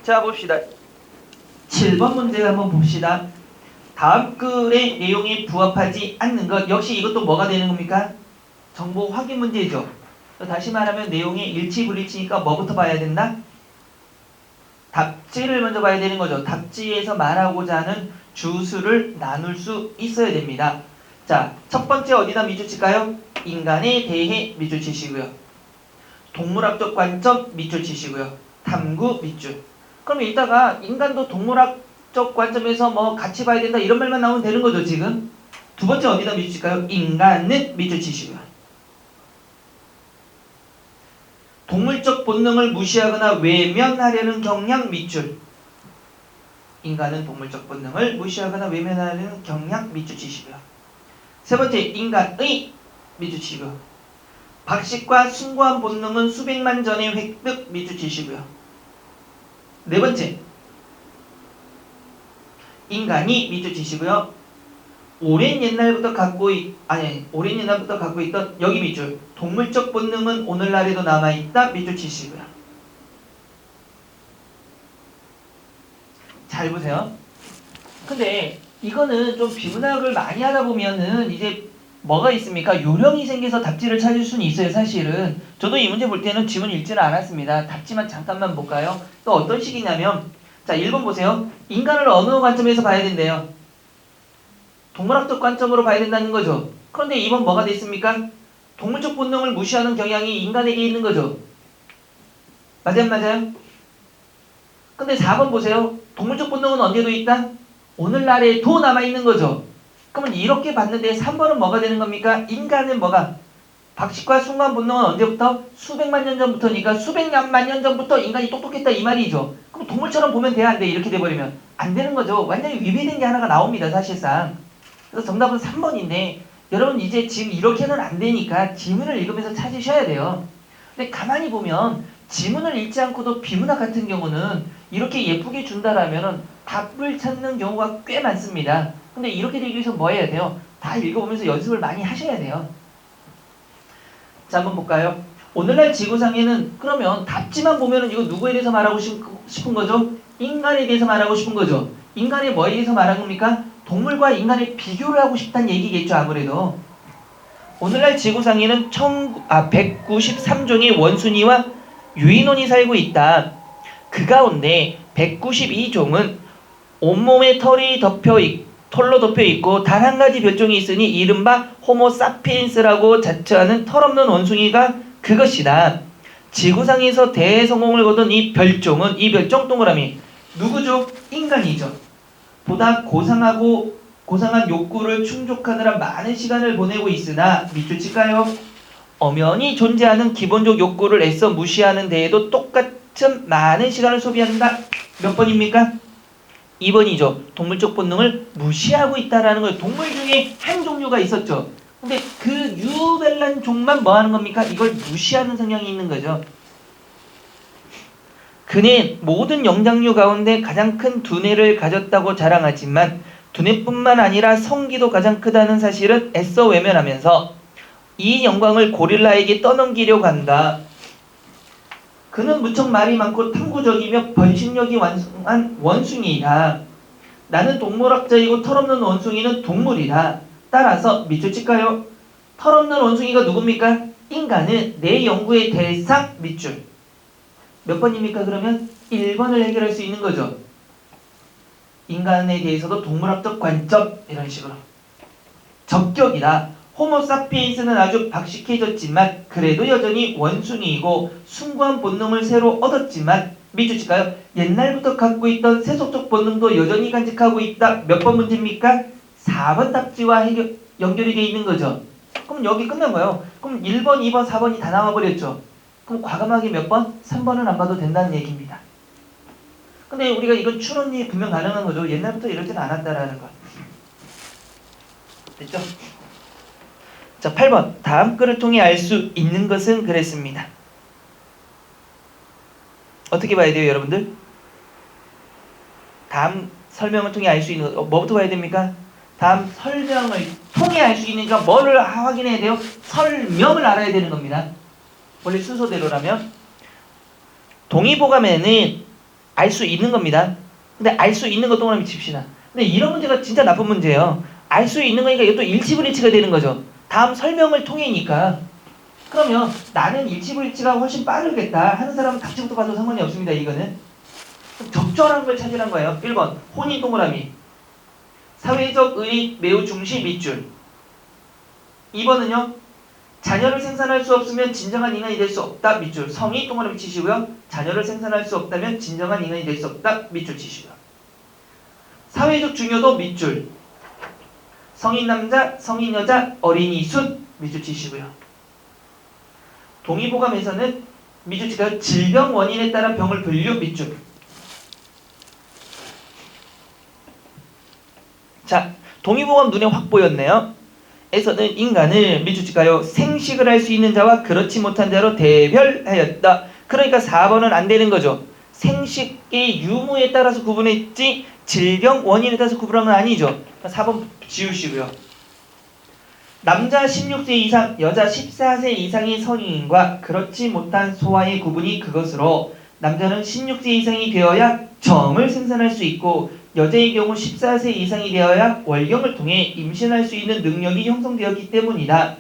자, 봅시다. 7번 문제 한번 봅시다. 다음 글의 내용에 부합하지 않는 것. 역시 이것도 뭐가 되는 겁니까? 정보 확인 문제죠. 다시 말하면 내용의 일치 불일치니까 뭐부터 봐야 된다? 답지를 먼저 봐야 되는 거죠. 답지에서 말하고자 하는 주수를 나눌 수 있어야 됩니다. 자, 첫 번째 어디다 밑줄 칠까요? 인간에 대해 밑줄 치시고요. 동물학적 관점 밑줄 치시고요. 탐구 밑줄. 그럼 이따가 인간도 동물학적 관점에서 뭐 같이 봐야 된다 이런 말만 나오면 되는 거죠, 지금. 두 번째 어디다 밑줄 칠까요? 인간은 밑줄 치시고요. 동물적 본능을 무시하거나 외면하려는 경향 밑줄. 인간은 동물적 본능을 무시하거나 외면하려는 경향 밑줄 치시고요. 세 번째, 인간의 밑줄 치고요. 박식과 숭고한 본능은 수백만 전의 획득 밑줄 치시고요. 네 번째, 인간이 밑줄 치시고요. 오랜 옛날부터 갖고 있던 여기 밑줄. 동물적 본능은 오늘날에도 남아있다 밑줄 치시고요. 잘 보세요. 근데 이거는 좀 비문학을 많이 하다 보면은 이제 뭐가 있습니까? 요령이 생겨서 답지를 찾을 수는 있어요, 사실은. 저도 이 문제 볼 때는 지문 읽지는 않았습니다. 답지만 잠깐만 볼까요? 또 어떤 식이냐면, 자, 1번 보세요. 인간을 어느 관점에서 봐야 된대요? 동물학적 관점으로 봐야 된다는 거죠. 그런데 2번 뭐가 됐습니까? 동물적 본능을 무시하는 경향이 인간에게 있는 거죠. 맞아요? 근데 4번 보세요. 동물적 본능은 언제도 있다? 오늘날에도 남아있는 거죠. 그러면 이렇게 봤는데 3번은 뭐가 되는 겁니까? 인간은 뭐가? 박식과 숭고한 본능은 언제부터? 수백만 년 전부터니까 수백만 년 전부터 인간이 똑똑했다 이 말이죠. 그럼 동물처럼 보면 돼야 안 돼? 이렇게 돼버리면 안 되는 거죠. 완전히 위배된 게 하나가 나옵니다, 사실상. 그래서 정답은 3번인데 여러분 이제 지금 이렇게는 안 되니까 지문을 읽으면서 찾으셔야 돼요. 근데 가만히 보면 지문을 읽지 않고도 비문학 같은 경우는 이렇게 예쁘게 준다라면은 답을 찾는 경우가 꽤 많습니다. 근데 이렇게 되기 위해서 뭐 해야 돼요? 다 읽어보면서 연습을 많이 하셔야 돼요. 자, 한번 볼까요? 오늘날 지구상에는 그러면 답지만 보면은 이거 누구에 대해서 말하고 싶은 거죠? 인간에 대해서 말하고 싶은 거죠. 인간이 뭐에 대해서 말한 겁니까? 동물과 인간의 비교를 하고 싶다는 얘기겠죠, 아무래도. 오늘날 지구상에는 193종의 원숭이와 유인원이 살고 있다. 그 가운데 192종은 온몸에 털로 덮여 있고 단 한 가지 별종이 있으니 이른바 호모사피엔스라고 자처하는 털없는 원숭이가 그것이다. 지구상에서 대성공을 거둔 이 별종 동그라미 누구죠? 인간이죠. 보다 고상한 욕구를 충족하느라 많은 시간을 보내고 있으나 밑줄 칠까요? 엄연히 존재하는 기본적 욕구를 애써 무시하는 데에도 똑같은 많은 시간을 소비한다. 몇 번입니까? 2번이죠. 동물적 본능을 무시하고 있다라는 거예요. 동물 중에 한 종류가 있었죠. 근데 그 유별난 종만 뭐 하는 겁니까? 이걸 무시하는 성향이 있는 거죠. 그는 모든 영장류 가운데 가장 큰 두뇌를 가졌다고 자랑하지만 두뇌뿐만 아니라 성기도 가장 크다는 사실은 애써 외면하면서 이 영광을 고릴라에게 떠넘기려고 한다. 그는 무척 말이 많고 탐구적이며 번식력이 완성한 원숭이이다. 나는 동물학자이고 털없는 원숭이는 동물이다. 따라서 밑줄 칠까요? 털없는 원숭이가 누굽니까? 인간은 내 연구의 대상 밑줄. 몇 번입니까? 그러면 1번을 해결할 수 있는 거죠. 인간에 대해서도 동물학적 관점 이런 식으로. 적격이다. 호모사피엔스는 아주 박식해졌지만 그래도 여전히 원숭이이고 숭고한 본능을 새로 얻었지만 밑줄 칠까요? 옛날부터 갖고 있던 세속적 본능도 여전히 간직하고 있다. 몇 번 문제입니까? 4번 답지와 연결이 되어 있는 거죠. 그럼 여기 끝난 거예요. 그럼 1번, 2번, 4번이 다 나와버렸죠. 그럼 과감하게 몇 번? 3번은 안 봐도 된다는 얘기입니다. 근데 우리가 이건 추론이 분명 가능한 거죠. 옛날부터 이러진 않았다라는 거. 됐죠? 자, 8번. 다음 글을 통해 알 수 있는 것은 그랬습니다. 어떻게 봐야 돼요, 여러분들? 다음 설명을 통해 알 수 있는 것, 뭐부터 봐야 됩니까? 다음 설명을 통해 알 수 있는가 뭐를 확인해야 돼요? 설명을 알아야 되는 겁니다. 원래 순서대로라면 동의보감에는 알 수 있는 겁니다. 근데 알 수 있는 거 동그라미 칩시다. 근데 이런 문제가 진짜 나쁜 문제예요. 알 수 있는 거니까 이것도 일치불일치가 되는 거죠. 다음 설명을 통해니까. 그러면 나는 일치불일치가 훨씬 빠르겠다 하는 사람은 답지부터 봐도 상관이 없습니다. 이거는 적절한 걸 찾으란 거예요. 1번 혼인 동그라미, 사회적 의익 매우 중시 밑줄. 2번은요, 자녀를 생산할 수 없으면 진정한 인간이 될 수 없다 밑줄. 성이 동그라미 치시고요. 자녀를 생산할 수 없다면 진정한 인간이 될 수 없다 밑줄 치시고요. 사회적 중요도 밑줄. 성인 남자, 성인 여자, 어린이 숫 밑줄 치시고요. 동의보감에서는 밑줄 치가요. 질병 원인에 따라 병을 분류 밑줄. 자, 동의보감 눈에 확 보였네요. 에서는 인간을 밑줄 칠까요? 생식을 할 수 있는 자와 그렇지 못한 자로 대별하였다. 그러니까 4번은 안 되는 거죠. 생식의 유무에 따라서 구분했지 질병 원인에 따라서 구분한 건 아니죠. 4번 지우시고요. 남자 16세 이상, 여자 14세 이상의 성인과 그렇지 못한 소아의 구분이 그것으로 남자는 16세 이상이 되어야 정을 생산할 수 있고 여자의 경우 14세 이상이 되어야 월경을 통해 임신할 수 있는 능력이 형성되었기 때문이다.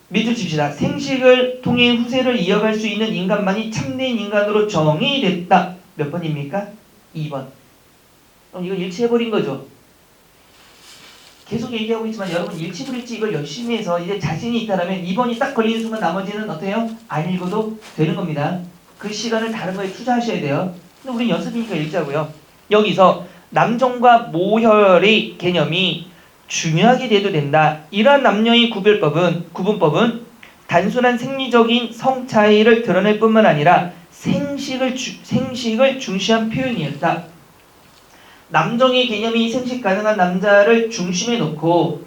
밑줄 칩시다. 생식을 통해 후세를 이어갈 수 있는 인간만이 참된 인간으로 정의됐다. 몇 번입니까? 2번. 그럼 이거 일치해버린 거죠. 계속 얘기하고 있지만 여러분 일치불일치 이걸 열심히 해서 이제 자신이 있다면 2번이 딱 걸리는 순간 나머지는 어때요? 안 읽어도 되는 겁니다. 그 시간을 다른 거에 투자하셔야 돼요. 근데 우린 연습이니까 읽자고요. 여기서 남종과 모혈의 개념이 중요하게 돼도 된다. 이러한 남녀의 구분법은 단순한 생리적인 성 차이를 드러낼 뿐만 아니라 생식을 중시한 표현이었다. 남종의 개념이 생식 가능한 남자를 중심에 놓고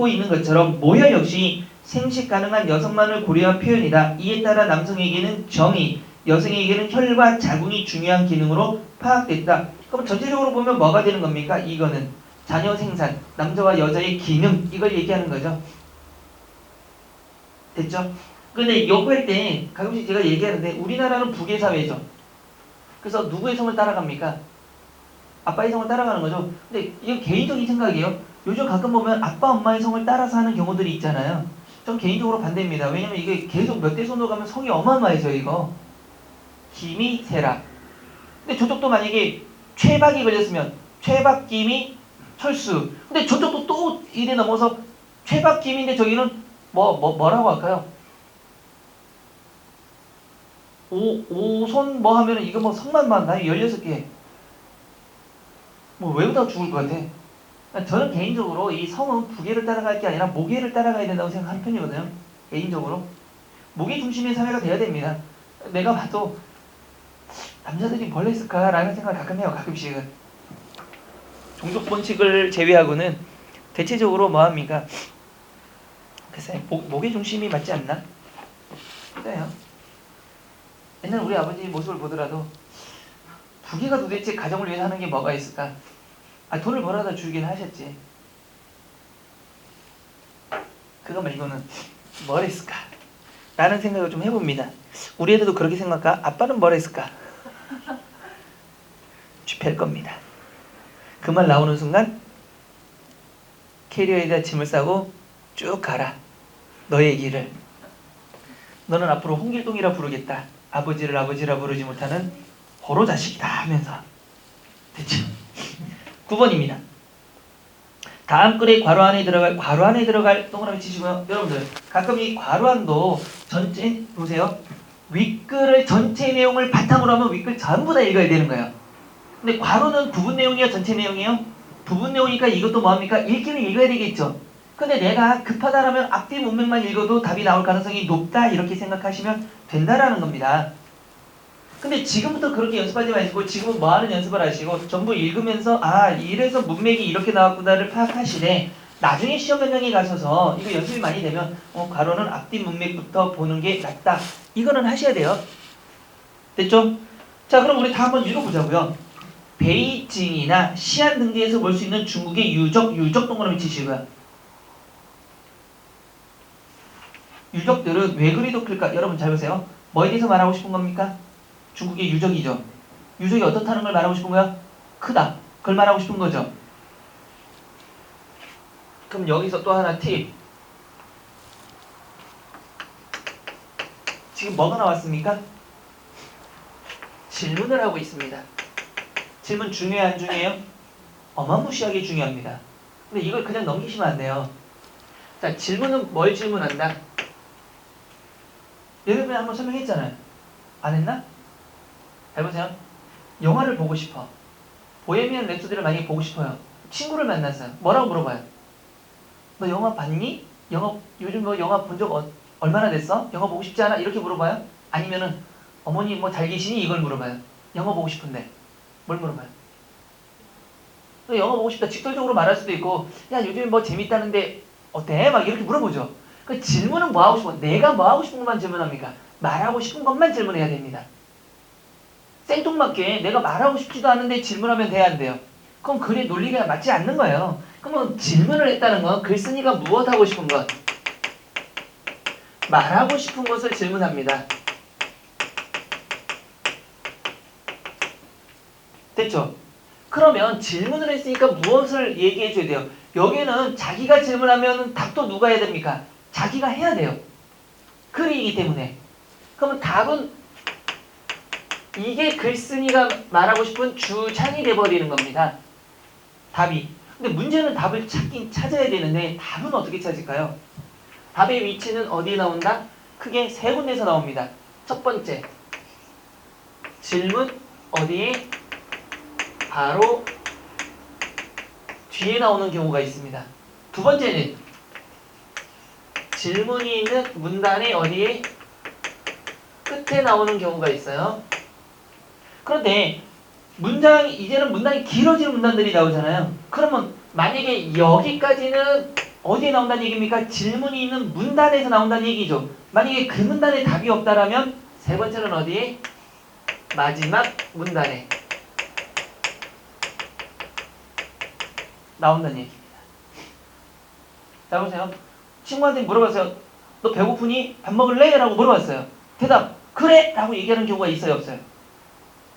있는 것처럼 모혈 역시 생식 가능한 여성만을 고려한 표현이다. 이에 따라 남성에게는 정이, 여성에게는 혈과 자궁이 중요한 기능으로 파악됐다. 그럼 전체적으로 보면 뭐가 되는 겁니까? 이거는 자녀 생산, 남자와 여자의 기능, 이걸 얘기하는 거죠. 됐죠? 근데 욕할 때 가끔씩 제가 얘기하는데 우리나라는 북의 사회죠. 그래서 누구의 성을 따라갑니까? 아빠의 성을 따라가는 거죠. 근데 이건 개인적인 생각이에요. 요즘 가끔 보면 아빠 엄마의 성을 따라서 하는 경우들이 있잖아요. 전 개인적으로 반대입니다. 왜냐면 이게 계속 몇 대 손으로 가면 성이 어마어마해져 이거. 김이 세라. 근데 저쪽도 만약에 최박이 걸렸으면 최박 김이 철수. 근데 저쪽도 또 이래 넘어서 최박 김인데 저기는 뭐라고 할까요? 오손 뭐 하면은 이거 뭐 성만 많나요? 16개. 뭐 외우다가 죽을 것 같아. 저는 개인적으로 이 성은 부계를 따라갈 게 아니라 모계를 따라가야 된다고 생각하는 편이거든요. 개인적으로. 모계 중심의 사회가 돼야 됩니다. 내가 봐도 남자들이 벌레 있을까라는 생각을 가끔 해요. 가끔씩은. 종족 본칙을 제외하고는 대체적으로 뭐합니까? 글쎄 모계 중심이 맞지 않나? 그래요. 옛날 우리 아버지 모습을 보더라도 부계가 도대체 가정을 위해서 하는 게 뭐가 있을까? 돈을 벌어다 주긴 하셨지. 그거 말고는 뭘 했을까? 라는 생각을 좀 해봅니다. 우리 애들도 그렇게 생각할까? 아빠는 뭘 했을까? 쥐팰 겁니다. 그 말 나오는 순간 캐리어에다 짐을 싸고 쭉 가라. 너의 길을. 너는 앞으로 홍길동이라 부르겠다. 아버지를 아버지라 부르지 못하는 호로 자식이다 하면서. 됐죠? 9번입니다. 다음 글의 괄호 안에 들어갈 동그라미 치시고요. 여러분들 가끔 이 괄호안도 전체 보세요. 윗글을 전체 내용을 바탕으로 하면 윗글 전부 다 읽어야 되는 거예요. 근데 괄호는 부분 내용이야 전체 내용이에요? 부분 내용이니까 이것도 뭐합니까? 읽기는 읽어야 되겠죠. 근데 내가 급하다라면 앞뒤 문맥만 읽어도 답이 나올 가능성이 높다 이렇게 생각하시면 된다라는 겁니다. 근데 지금부터 그렇게 연습하지 마시고 지금은 뭐하는 연습을 하시고 전부 읽으면서 이래서 문맥이 이렇게 나왔구나를 파악하시되 나중에 시험 현장에 가셔서 이거 연습이 많이 되면 괄호는 앞뒤 문맥부터 보는 게 낫다. 이거는 하셔야 돼요. 됐죠? 자 그럼 우리 다 한번 읽어보자고요. 베이징이나 시안 등지에서 볼 수 있는 중국의 유적 동그라미 치시고요. 유적들은 왜 그리 독특할까? 여러분 잘 보세요. 뭐에 대해서 말하고 싶은 겁니까? 중국의 유적이죠. 유적이 어떻다는 걸 말하고 싶은 거야? 크다. 그걸 말하고 싶은 거죠. 그럼 여기서 또 하나 팁. 지금 뭐가 나왔습니까? 질문을 하고 있습니다. 질문 중요해요, 안 중요해요? 어마무시하게 중요합니다. 근데 이걸 그냥 넘기시면 안 돼요. 자, 질문은 뭘 질문한다? 여러분이 한번 설명했잖아요. 안 했나? 해보세요. 영화를 보고 싶어. 보헤미안 랩소디를 많이 보고 싶어요. 친구를 만났어요. 뭐라고 물어봐요? 너 영화 봤니? 요즘 뭐 영화 본 적 얼마나 됐어? 영화 보고 싶지 않아? 이렇게 물어봐요? 아니면은 어머니 뭐 잘 계시니? 이걸 물어봐요. 영화 보고 싶은데. 뭘 물어봐요? 너 영화 보고 싶다. 직설적으로 말할 수도 있고, 야 요즘 뭐 재밌다는데 어때? 막 이렇게 물어보죠. 그 질문은 뭐 하고 싶어? 내가 뭐 하고 싶은 것만 질문합니까? 말하고 싶은 것만 질문해야 됩니다. 생뚱맞게 내가 말하고 싶지도 않은데 질문하면 돼야 안 돼요? 그럼 글의 논리가 맞지 않는 거예요. 그러면 질문을 했다는 건 글쓴이가 무엇 하고 싶은 것? 말하고 싶은 것을 질문합니다. 됐죠? 그러면 질문을 했으니까 무엇을 얘기해 줘야 돼요? 여기는 자기가 질문하면 답도 누가 해야 됩니까? 자기가 해야 돼요. 글이기 때문에. 그러면 답은 이게 글쓴이가 말하고 싶은 주장이 돼버리는 겁니다. 답이. 근데 문제는 답을 찾아야 되는데 답은 어떻게 찾을까요? 답의 위치는 어디에 나온다? 크게 세 군데에서 나옵니다. 첫 번째, 질문 어디에? 바로 뒤에 나오는 경우가 있습니다. 두 번째는 질문이 있는 문단의 어디에? 끝에 나오는 경우가 있어요. 그런데 이제는 문단이 길어지는 문단들이 나오잖아요. 그러면 만약에 여기까지는 어디에 나온다는 얘기입니까? 질문이 있는 문단에서 나온다는 얘기죠. 만약에 그 문단에 답이 없다라면 세 번째는 어디에? 마지막 문단에 나온다는 얘기입니다. 자, 보세요. 친구한테 물어봤어요. 너 배고프니? 밥 먹을래? 라고 물어봤어요. 대답, 그래! 라고 얘기하는 경우가 있어요, 없어요?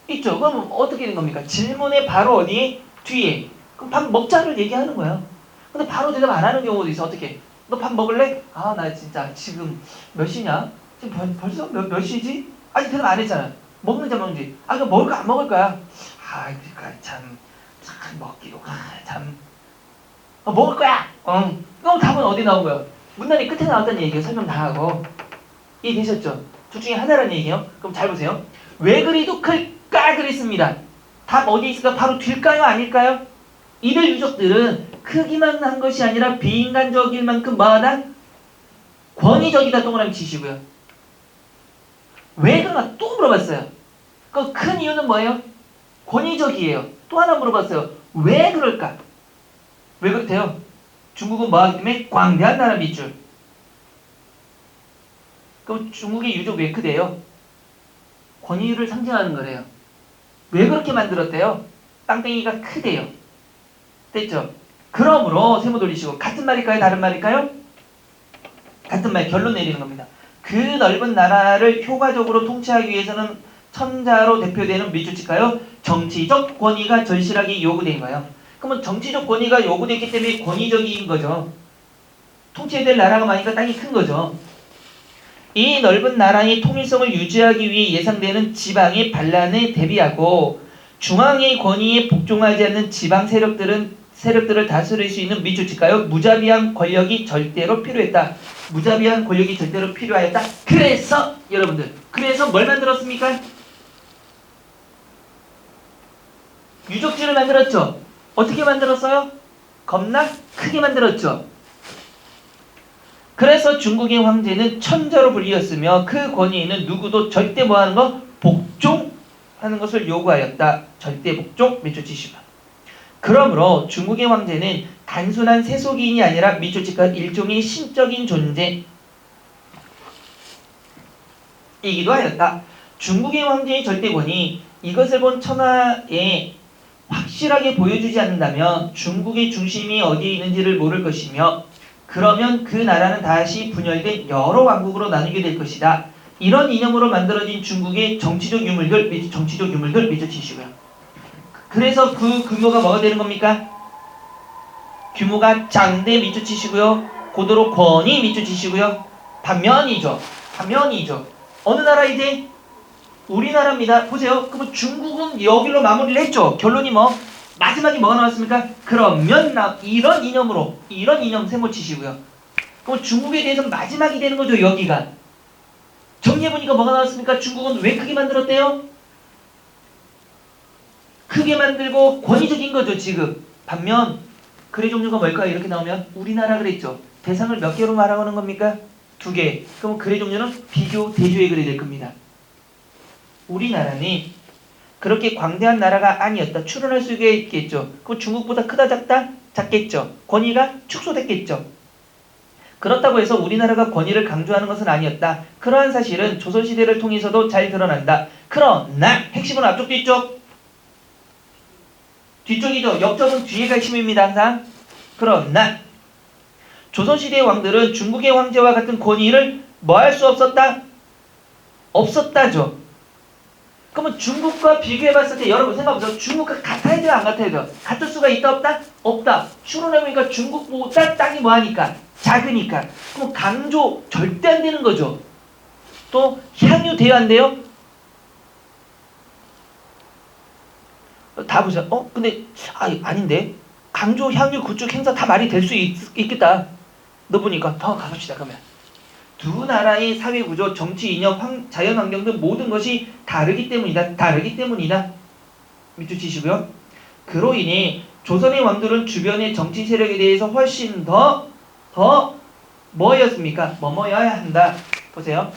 있죠. 그럼 어떻게 된 겁니까? 질문에 바로 어디에? 뒤에. 그럼 밥 먹자를 얘기하는 거예요. 근데 바로 대답 안 하는 경우도 있어. 어떻게? 너 밥 먹을래? 아, 나 진짜 지금 몇 시냐? 지금 벌써 몇 시지? 아직 대답 안 했잖아. 먹는지 안 먹는지. 아, 그럼 먹을 거야, 안 먹을 거야? 아, 그러니까 참 먹기로. 참. 먹을 거야! 그럼 답은 어디 나온 거야? 문단이 끝에 나왔다는 얘기예요. 설명 다 하고. 이해되셨죠? 둘 중에 하나라는 얘기예요. 그럼 잘 보세요. 왜 그리도 클까? 그랬습니다. 답 어디에 있을까? 바로 뒤일까요? 아닐까요? 이들 유적들은 크기만 한 것이 아니라 비인간적일 만큼 뭐하다? 권위적이다. 동그라미 치시고요. 왜 그런가? 또 물어봤어요. 그 큰 이유는 뭐예요? 권위적이에요. 또 하나 물어봤어요. 왜 그럴까? 왜 그렇대요? 중국은 뭐하기 때문에 광대한 나라 밑줄. 그럼 중국의 유적 왜 크대요? 권위를 상징하는 거래요. 왜 그렇게 만들었대요? 땅덩이가 크대요. 됐죠? 그러므로 세모 돌리시고 같은 말일까요? 다른 말일까요? 같은 말. 결론 내리는 겁니다. 그 넓은 나라를 효과적으로 통치하기 위해서는 천자로 대표되는 밑줄칠까요? 정치적 권위가 절실하게 요구된 거예요. 그러면 정치적 권위가 요구됐기 때문에 권위적인 거죠. 통치해야 될 나라가 많으니까 땅이 큰 거죠. 이 넓은 나라의 통일성을 유지하기 위해 예상되는 지방의 반란에 대비하고 중앙의 권위에 복종하지 않는 지방 세력들을 다스릴 수 있는 밑줄칠까요? 무자비한 권력이 절대로 필요했다. 무자비한 권력이 절대로 필요하였다. 그래서 여러분들, 그래서 뭘 만들었습니까? 유적지를 만들었죠. 어떻게 만들었어요? 겁나 크게 만들었죠. 그래서 중국의 황제는 천자로 불리었으며 그 권위에는 누구도 절대 뭐하는 거? 복종하는 것을 요구하였다. 절대 복종 밑줄치시고. 그러므로 중국의 황제는 단순한 세속인이 아니라 밑줄치가 일종의 신적인 존재이기도 하였다. 중국의 황제의 절대권이 이것을 본 천하에 확실하게 보여주지 않는다면 중국의 중심이 어디에 있는지를 모를 것이며 그러면 그 나라는 다시 분열된 여러 왕국으로 나누게 될 것이다. 이런 이념으로 만들어진 중국의 정치적 유물들 밑줄치시고요. 그래서 그 규모가 뭐가 되는 겁니까? 규모가 장대 밑줄치시고요. 고도로 권위 밑줄치시고요. 반면이죠. 어느 나라 이제? 우리나라입니다. 보세요. 그럼 중국은 여기로 마무리를 했죠. 결론이 뭐? 마지막에 뭐가 나왔습니까? 그러면 이런 이념 세모 치시고요. 그럼 중국에 대해서 마지막이 되는 거죠. 여기가. 정리해보니까 뭐가 나왔습니까? 중국은 왜 크게 만들었대요? 크게 만들고 권위적인 거죠. 지금. 반면 글의 종류가 뭘까요? 이렇게 나오면 우리나라 그랬죠. 대상을 몇 개로 말하는 겁니까? 2개. 그럼 글의 종류는 비교 대조의 글이 될 겁니다. 우리나라는 그렇게 광대한 나라가 아니었다. 추론할 수가 있겠죠. 그럼 중국보다 크다 작다? 작겠죠. 권위가 축소됐겠죠. 그렇다고 해서 우리나라가 권위를 강조하는 것은 아니었다. 그러한 사실은 조선시대를 통해서도 잘 드러난다. 그러나 핵심은 앞쪽 뒤쪽? 뒤쪽이죠. 역접은 뒤에가 핵심입니다. 항상. 그러나 조선시대의 왕들은 중국의 황제와 같은 권위를 뭐 할 수 없었다? 없었다죠. 그러면 중국과 비교해봤을 때 여러분 생각해보세요. 중국과 같아야 돼요? 안 같아야 돼요? 같을 수가 있다 없다? 없다. 추론해보니까 중국보다 땅이 뭐하니까? 작으니까. 그럼 강조 절대 안 되는 거죠. 또 향유 돼야 안 돼요? 다 보세요. 근데 아닌데? 강조, 향유, 구축, 행사 다 말이 될 수 있겠다. 너 보니까 더 가봅시다. 그러면 두 나라의 사회구조, 정치, 이념, 자연환경 등 모든 것이 다르기 때문이다. 밑줄 치시고요. 그로 인해 조선의 왕들은 주변의 정치 세력에 대해서 훨씬 더 뭐였습니까? 뭐뭐여야 한다. 보세요.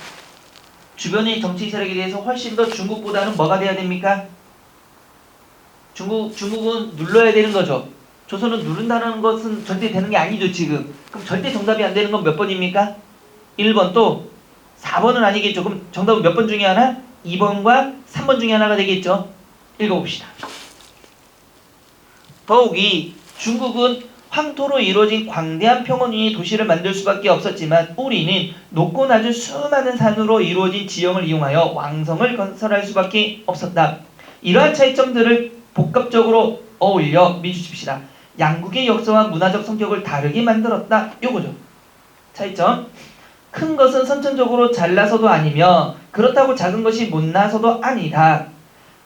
주변의 정치 세력에 대해서 훨씬 더 중국보다는 뭐가 돼야 됩니까? 중국은 눌러야 되는 거죠. 조선은 누른다는 것은 절대 되는 게 아니죠, 지금. 그럼 절대 정답이 안 되는 건 몇 번입니까? 1번 또 4번은 아니겠죠. 그럼 정답은 몇 번 중에 하나? 2번과 3번 중에 하나가 되겠죠. 읽어봅시다. 더욱이 중국은 황토로 이루어진 광대한 평원위의 도시를 만들 수밖에 없었지만 우리는 높고 낮은 수많은 산으로 이루어진 지형을 이용하여 왕성을 건설할 수밖에 없었다. 이러한 차이점들을 복합적으로 어울려 미주칩시다. 양국의 역사와 문화적 성격을 다르게 만들었다. 요거죠. 차이점. 큰 것은 선천적으로 잘나서도 아니며 그렇다고 작은 것이 못나서도 아니다.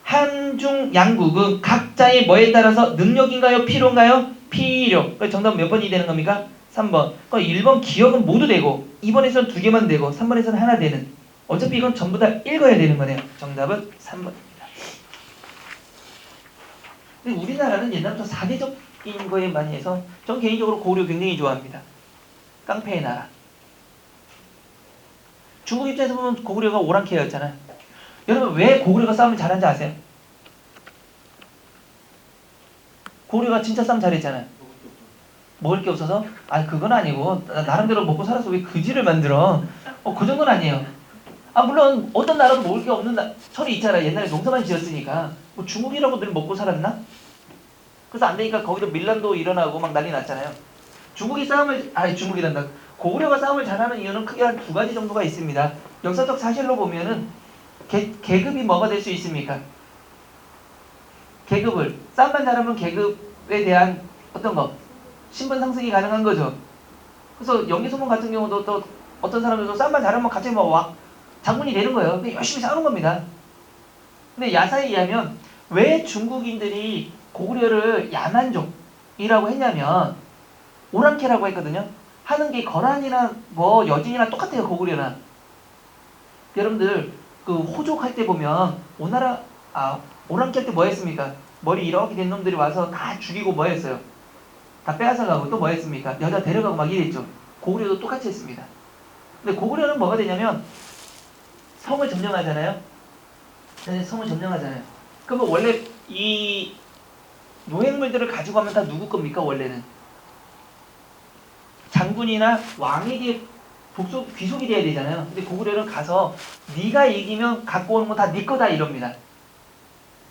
한중 양국은 각자의 뭐에 따라서 능력인가요? 필요인가요? 필요. 정답은 몇 번이 되는 겁니까? 3번. 1번 기억은 모두 되고 2번에서는 2개만 되고 3번에서는 하나 되는. 어차피 이건 전부 다 읽어야 되는 거네요. 정답은 3번입니다. 근데 우리나라는 옛날부터 사대적인 거에 많이 해서 전 개인적으로 고구려 굉장히 좋아합니다. 깡패의 나라. 중국 입장에서 보면 고구려가 오랑캐였잖아요. 여러분 왜 고구려가 싸움을 잘한지 아세요? 고구려가 진짜 싸움 잘했잖아요. 먹을 게 없어서? 그건 아니고 나름대로 먹고 살아서 왜 그지를 만들어? 그 정도는 아니에요. 물론 어떤 나라도 먹을 게 없는 철이 있잖아요. 옛날에 농사만 지었으니까. 뭐 중국이라고 늘 먹고 살았나? 그래서 안 되니까 거기도 밀란도 일어나고 막 난리 났잖아요. 중국이란다. 고구려가 싸움을 잘하는 이유는 크게 한 2가지 정도가 있습니다. 역사적 사실로 보면은 계급이 뭐가 될 수 있습니까? 계급을 싸움만 잘하면 계급에 대한 어떤 거 신분 상승이 가능한 거죠. 그래서 연개소문 같은 경우도 또 어떤 사람들도 싸움만 잘하면 갑자기 장군이 되는 거예요. 근데 열심히 싸우는 겁니다. 근데 야사에 의하면 왜 중국인들이 고구려를 야만족이라고 했냐면 오랑캐라고 했거든요. 하는 게 거란이나 여진이나 똑같아요. 고구려는. 여러분들 그 호족할 때 보면 오랑캐 할 때 뭐 했습니까? 머리 이렇게 된 놈들이 와서 다 죽이고 뭐 했어요? 다 빼앗아 가고 또 뭐 했습니까? 여자 데려가고 막 이랬죠. 고구려도 똑같이 했습니다. 근데 고구려는 뭐가 되냐면 성을 점령하잖아요. 그러면 원래 이 노획물들을 가지고 가면 다 누구 겁니까? 원래는 장군이나 왕에게 귀속이 돼야 되잖아요. 근데 고구려는 가서 네가 이기면 갖고 오는 거 다 네 거다 이럽니다.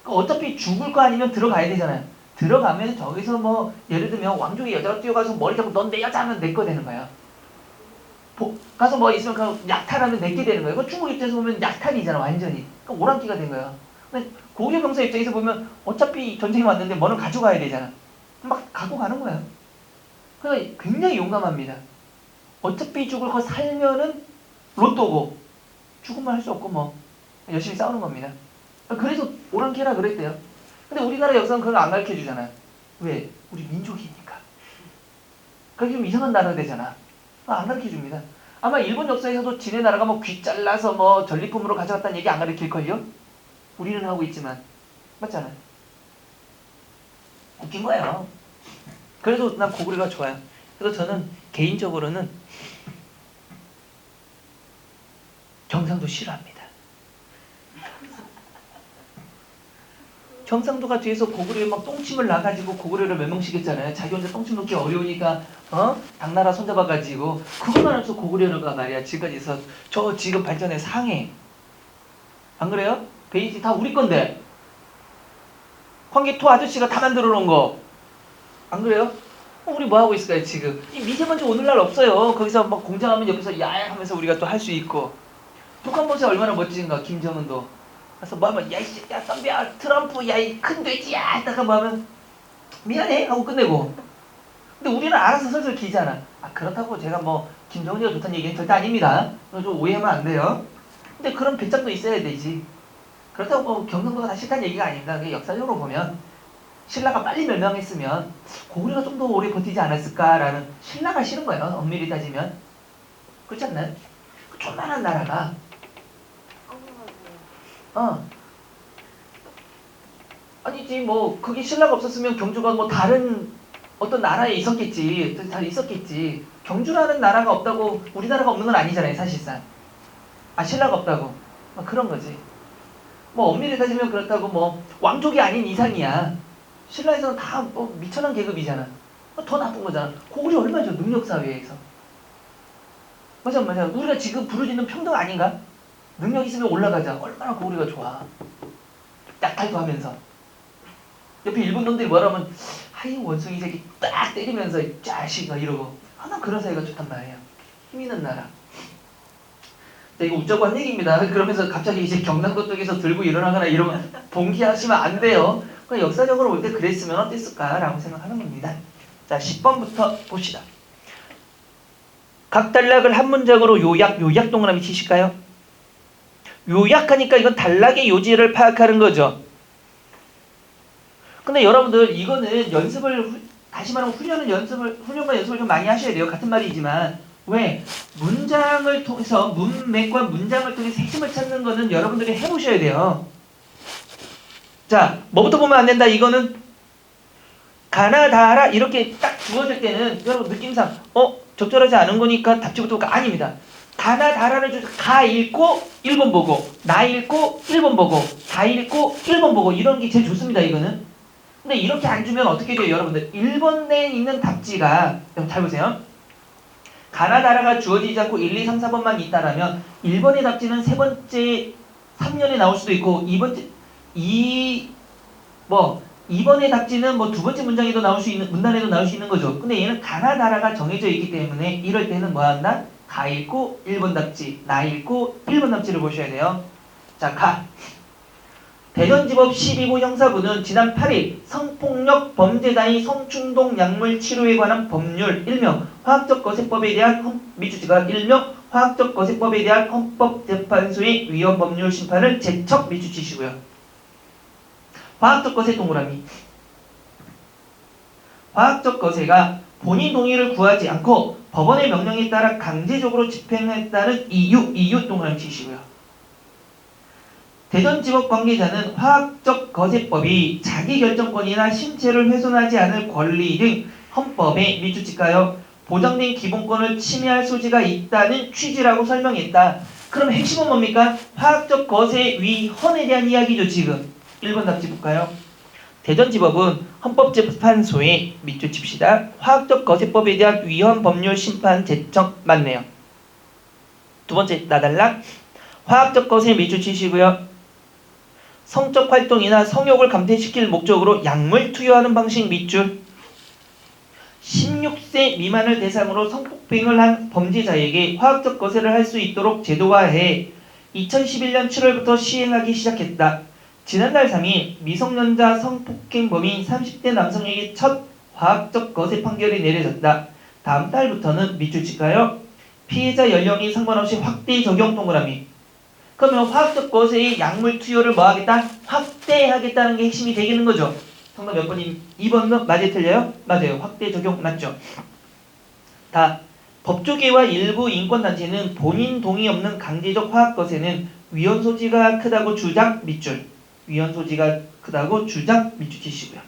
어차피 죽을 거 아니면 들어가야 되잖아요. 들어가면 저기서 예를 들면 왕족의 여자가 뛰어가서 머리 잡고 넌 내 여자 하면 내 거 되는 거야. 가서 뭐 있으면 그 약탈하면 내게 되는 거예요. 그 중국 입장에서 보면 약탈이잖아, 완전히. 그러니까 오랑캐가 된 거야. 근데 고구려 병사 입장에서 보면 어차피 전쟁이 왔는데 뭐는 가져가야 되잖아. 막 갖고 가는 거야. 그러니까 굉장히 용감합니다. 어차피 죽을 거 살면은 로또고 죽으면 할 수 없고 뭐 열심히 싸우는 겁니다. 그래서 오랑캐라 그랬대요. 근데 우리나라 역사는 그걸 안 가르쳐 주잖아요. 왜? 우리 민족이니까. 그게 좀 이상한 나라 되잖아. 안 가르쳐 줍니다. 아마 일본 역사에서도 지네 나라가 뭐 귀 잘라서 뭐 전리품으로 가져갔다는 얘기 안 가르칠걸요? 우리는 하고 있지만. 맞잖아요. 웃긴 거예요. 그래서 난 고구려가 좋아요. 그래서 저는 개인적으로는 경상도 싫어합니다. 경상도가 뒤에서 고구려에 막 똥침을 놔가지고 고구려를 멸망시켰잖아요. 자기 혼자 똥침 놓기 어려우니까 당나라 손잡아가지고 그것만 해서 고구려가 말이야 지금까지 저 지금 발전의 상해. 안 그래요? 베이지 다 우리 건데 황기토 아저씨가 다 만들어 놓은 거. 안 그래요? 우리 뭐 하고 있을까요 지금? 이 미세먼지 오늘날 없어요. 거기서 막 공장하면 옆에서 야야 하면서 우리가 또 할 수 있고. 북한 모습 얼마나 멋진가 김정은도. 그래서 뭐 하면 야이씨 야 덤벼 트럼프 야 이 큰 돼지야 했다가 뭐 하면 미안해 하고 끝내고. 근데 우리는 알아서 슬슬 기잖아. 그렇다고 제가 뭐 김정은이가 좋다는 얘기는 절대 아닙니다. 좀 오해하면 안 돼요. 근데 그런 배짱도 있어야 되지. 그렇다고 뭐 경상도가 다 싫다는 얘기가 아닙니다. 역사적으로 보면 신라가 빨리 멸망했으면 고구려가 좀 더 오래 버티지 않았을까라는. 신라가 싫은 거예요. 엄밀히 따지면. 그렇지 않나요? 그 조그만한 나라가 아니지 뭐 그게 신라가 없었으면 경주가 뭐 다른 어떤 나라에 있었겠지. 다 있었겠지. 경주라는 나라가 없다고 우리나라가 없는 건 아니잖아요 사실상. 신라가 없다고 그런 거지. 뭐 엄밀히 따지면 그렇다고 뭐 왕족이 아닌 이상이야. 신라에서는 다 뭐 미천한 계급이잖아. 더 나쁜 거잖아. 고구려 얼마죠 능력사회에서. 맞아. 우리가 지금 부르짖는 평등 아닌가? 능력 있으면 올라가자. 얼마나 고구려가 좋아. 약탈도 하면서. 옆에 일본 놈들이 뭐라면 하이 원숭이 새끼 딱 때리면서 짜식아 이러고. 난 그런 사이가 좋단 말이야. 힘 있는 나라. 이거 웃자고 한 얘기입니다. 그러면서 갑자기 이제 경상도 쪽에서 들고 일어나거나 이러면 봉기하시면 안 돼요. 그러니까 역사적으로 볼 때 그랬으면 어땠을까라고 생각하는 겁니다. 자, 10번부터 봅시다. 각 단락을 한 문장으로 요약 동그라미 치실까요? 요약하니까 이건 단락의 요지를 파악하는 거죠. 근데 여러분들 이거는 다시 말하면 훈련과 연습을 좀 많이 하셔야 돼요. 같은 말이지만 왜? 문장을 통해서 문맥과 문장을 통해서 핵심을 찾는 거는 여러분들이 해보셔야 돼요. 자, 뭐부터 보면 안 된다. 이거는 가나다라 이렇게 딱 주어질 때는 여러분 느낌상 적절하지 않은 거니까 답지부터 볼까? 아닙니다. 가나다라를 가 읽고 1번 보고 나 읽고 1번 보고 다 읽고 1번 보고 이런 게 제일 좋습니다. 이거는. 근데 이렇게 안 주면 어떻게 돼요? 여러분들 1번에 있는 답지가 잘 보세요. 가나다라가 주어지지 않고 1, 2, 3, 4번만 있다라면 1번의 답지는 세 번째 3년에 나올 수도 있고 2번의 답지는 뭐 두 번째 문장에도 나올 수 있는 문단에도 나올 수 있는 거죠. 근데 얘는 가나다라가 정해져 있기 때문에 이럴 때는 뭐 한다? 가 읽고 1번 답지, 나 읽고 1번 답지를 보셔야 돼요. 자, 가. 대전지법 12부 형사부는 지난 8일 성폭력 범죄단위 성충동 약물 치료에 관한 법률 1명 화학적 거세법에 대한 미주지가 1명 화학적 거세법에 대한 헌법재판소의 위헌 법률 심판을 제척 미주치시고요. 화학적 거세 동그라미. 화학적 거세가 본인 동의를 구하지 않고 법원의 명령에 따라 강제적으로 집행했다는 이유 동그라미 치시고요. 대전지법 관계자는 화학적 거세법이 자기결정권이나 신체를 훼손하지 않을 권리 등 헌법에 미주치가요 보장된 기본권을 침해할 소지가 있다는 취지라고 설명했다. 그럼 핵심은 뭡니까? 화학적 거세 위헌에 대한 이야기죠. 지금 1번 답지 볼까요? 대전지법은 헌법재판소에 밑줄칩시다. 화학적 거세법에 대한 위헌 법률 심판 제청 맞네요. 두 번째 나달락 화학적 거세 밑줄치시고요. 성적 활동이나 성욕을 감퇴시킬 목적으로 약물 투여하는 방식 밑줄. 16세 미만을 대상으로 성폭행을 한 범죄자에게 화학적 거세를 할 수 있도록 제도화해 2011년 7월부터 시행하기 시작했다. 지난달 3일 미성년자 성폭행 범인 30대 남성에게 첫 화학적 거세 판결이 내려졌다. 다음 달부터는 밑줄 칠까요? 피해자 연령이 상관없이 확대 적용 동그라미. 그러면 화학적 거세의 약물 투여를 뭐 하겠다? 확대하겠다는 게 핵심이 되겠는 거죠. 정답 몇 번이? 2번은 맞아요, 틀려요? 맞아요. 확대 적용 맞죠? 다 법조계와 일부 인권단체는 본인 동의 없는 강제적 화학 거세는 위헌 소지가 크다고 주장 밑줄. 위헌 소지가 크다고 주장 밑줄 치시고요.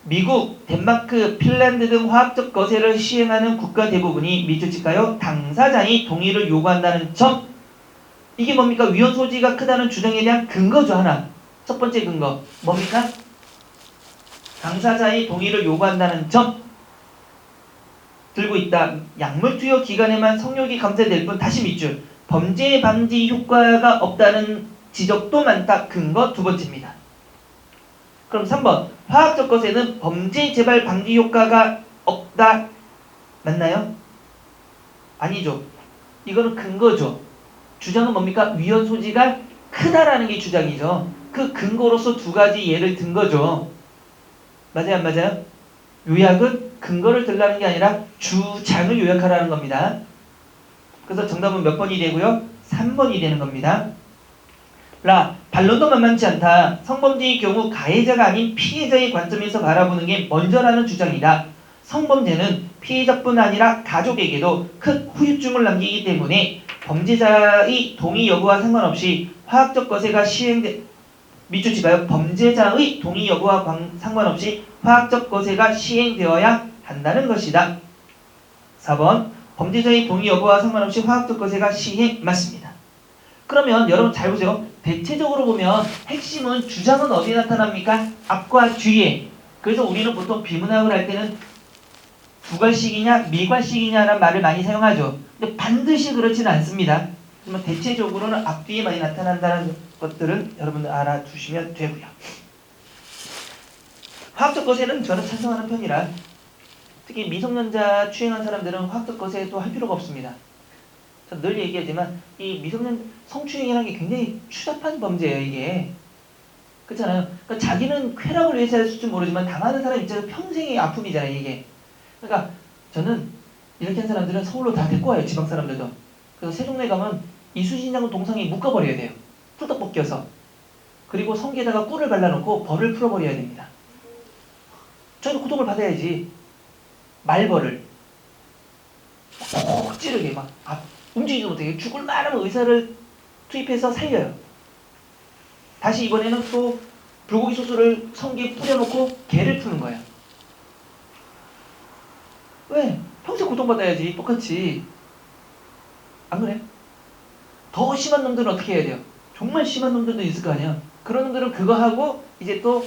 미국, 덴마크, 핀란드 등 화학적 거세를 시행하는 국가 대부분이 밑줄 칠까요? 당사자의 동의를 요구한다는 점. 이게 뭡니까? 위헌 소지가 크다는 주장에 대한 근거죠, 하나. 첫 번째 근거. 뭡니까? 당사자의 동의를 요구한다는 점. 들고 있다. 약물 투여 기간에만 성욕이 감소될 뿐 다시 밑줄. 범죄 방지 효과가 없다는 지적도 많다. 근거 두 번째입니다. 그럼 3번. 화학적 거세는 범죄 재발 방지 효과가 없다. 맞나요? 아니죠. 이거는 근거죠. 주장은 뭡니까? 위헌 소지가 크다라는 게 주장이죠. 그 근거로서 두 가지 예를 든 거죠. 맞아요, 안 맞아요? 요약은 근거를 들라는 게 아니라 주장을 요약하라는 겁니다. 그래서 정답은 몇 번이 되고요? 3번이 되는 겁니다. 반론도 만만치 않다. 성범죄의 경우 가해자가 아닌 피해자의 관점에서 바라보는 게 먼저라는 주장이다. 성범죄는 피해자뿐 아니라 가족에게도 큰 후유증을 남기기 때문에 범죄자의 동의 여부와 상관없이 화학적 거세가 밑줄 치봐요. 범죄자의 동의 여부와 상관없이 화학적 거세가 시행되어야 한다는 것이다. 4번. 범죄자의 동의 여부와 상관없이 화학적 거세가 시행 맞습니다. 그러면 여러분 잘 보세요. 대체적으로 보면 핵심은 주장은 어디에 나타납니까? 앞과 뒤에. 그래서 우리는 보통 비문학을 할 때는 두괄식이냐 밀괄식이냐라는 말을 많이 사용하죠. 근데 반드시 그렇지는 않습니다. 그러면 대체적으로는 앞뒤에 많이 나타난다는 것들은 여러분들 알아두시면 되고요. 화학적 거세는 저는 찬성하는 편이라 특히 미성년자 추행한 사람들은 화학적 거세도 할 필요가 없습니다. 저는 늘 얘기하지만 이 미성년 성추행이라는 게 굉장히 추잡한 범죄예요. 이게. 그렇잖아요. 그러니까 자기는 쾌락을 위해서 했을지 모르지만 당하는 사람 입장에서 평생의 아픔이잖아요. 이게. 그러니까 저는 이렇게 한 사람들은 서울로 다 데리고 와요. 지방 사람들도. 그래서 세종에 가면 이수진 장군 동상에 묶어버려야 돼요. 풀떡 벗겨서. 그리고 성기에다가 꿀을 발라놓고 벌을 풀어버려야 됩니다. 저희도 고통을 받아야지. 말벌을 콕 찌르게 막 움직이지 못하게 죽을 만하면 의사를 투입해서 살려요. 다시 이번에는 또 불고기 소스를 성기에 뿌려놓고 개를 푸는 거예요. 왜? 평생 고통받아야지. 똑같이. 안 그래? 더 심한 놈들은 어떻게 해야 돼요? 정말 심한 놈들도 있을 거 아니야. 그런 놈들은 그거 하고 이제 또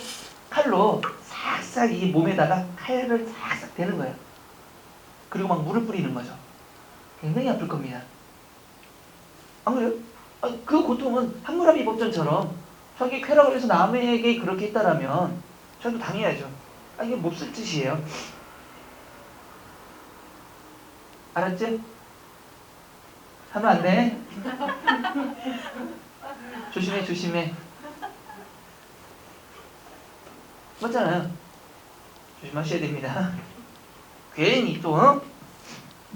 칼로 싹싹 이 몸에다가 칼을 싹싹 대는 거예요. 그리고 막 물을 뿌리는 거죠. 굉장히 아플 겁니다. 안 그래요? 그 고통은 함무라비 법전처럼 자기 쾌락을 위해서 남에게 그렇게 했다라면 저도 당해야죠. 이게 몹쓸 짓이에요. 알았지? 하면 안 돼. 조심해, 조심해. 맞잖아요. 조심하셔야 됩니다. 괜히 또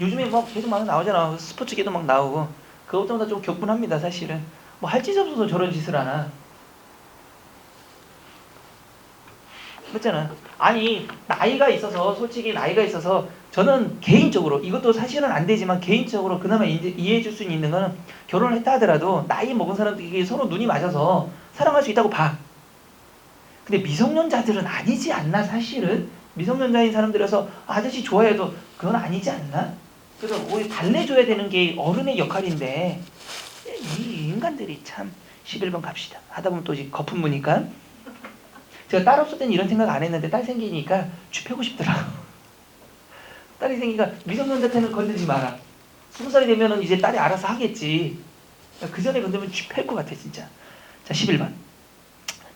요즘에 막 계속 막 나오잖아. 스포츠계도 막 나오고 그것보다 좀 격분합니다. 사실은 뭐 할 짓 없어서 저런 짓을 하나. 맞잖아. 아니 나이가 있어서 솔직히 나이가 있어서 저는 개인적으로 이것도 사실은 안 되지만 개인적으로 그나마 이해해 줄 수 있는 거는 결혼을 했다 하더라도 나이 먹은 사람들이 서로 눈이 맞아서 사랑할 수 있다고 봐. 근데 미성년자들은 아니지 않나 사실은? 미성년자인 사람들에서 아저씨 좋아해도 그건 아니지 않나? 그래서 오히려 달래줘야 되는 게 어른의 역할인데 이 인간들이 참 11번 갑시다. 하다 보면 또 이제 거품 무니까 제가 딸 없을 때는 이런 생각 안 했는데 딸 생기니까 쥐 패고 싶더라고. 딸이 생기니까 미성년자한테는 건들지 마라. 20살이 되면은 이제 딸이 알아서 하겠지. 그 전에 건들면 쥐 팰 것 같아 진짜. 자 11번.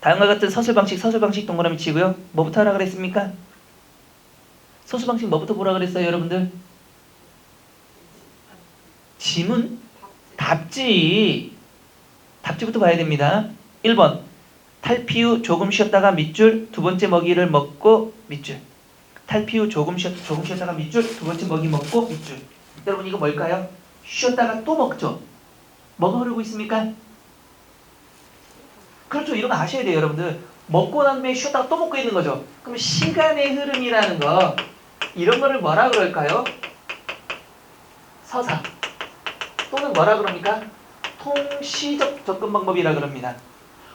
다음과 같은 서술 방식 동그라미 치고요. 뭐부터 하라 그랬습니까? 서술 방식 뭐부터 보라 그랬어요, 여러분들? 지문? 답지. 답지부터 봐야 됩니다. 1번. 탈피 후 조금 쉬었다가 밑줄, 두 번째 먹이를 먹고 밑줄. 탈피 후 조금 쉬었다가 밑줄, 두 번째 먹이 먹고 밑줄. 여러분 이거 뭘까요? 쉬었다가 또 먹죠. 뭐가 흐르고 있습니까? 그렇죠. 이런 거 아셔야 돼요, 여러분들. 먹고 난 후에 쉬었다가 또 먹고 있는 거죠. 그럼 시간의 흐름이라는 거, 이런 거를 뭐라 그럴까요? 서사. 또는 뭐라 그럽니까? 통시적 접근 방법이라 그럽니다.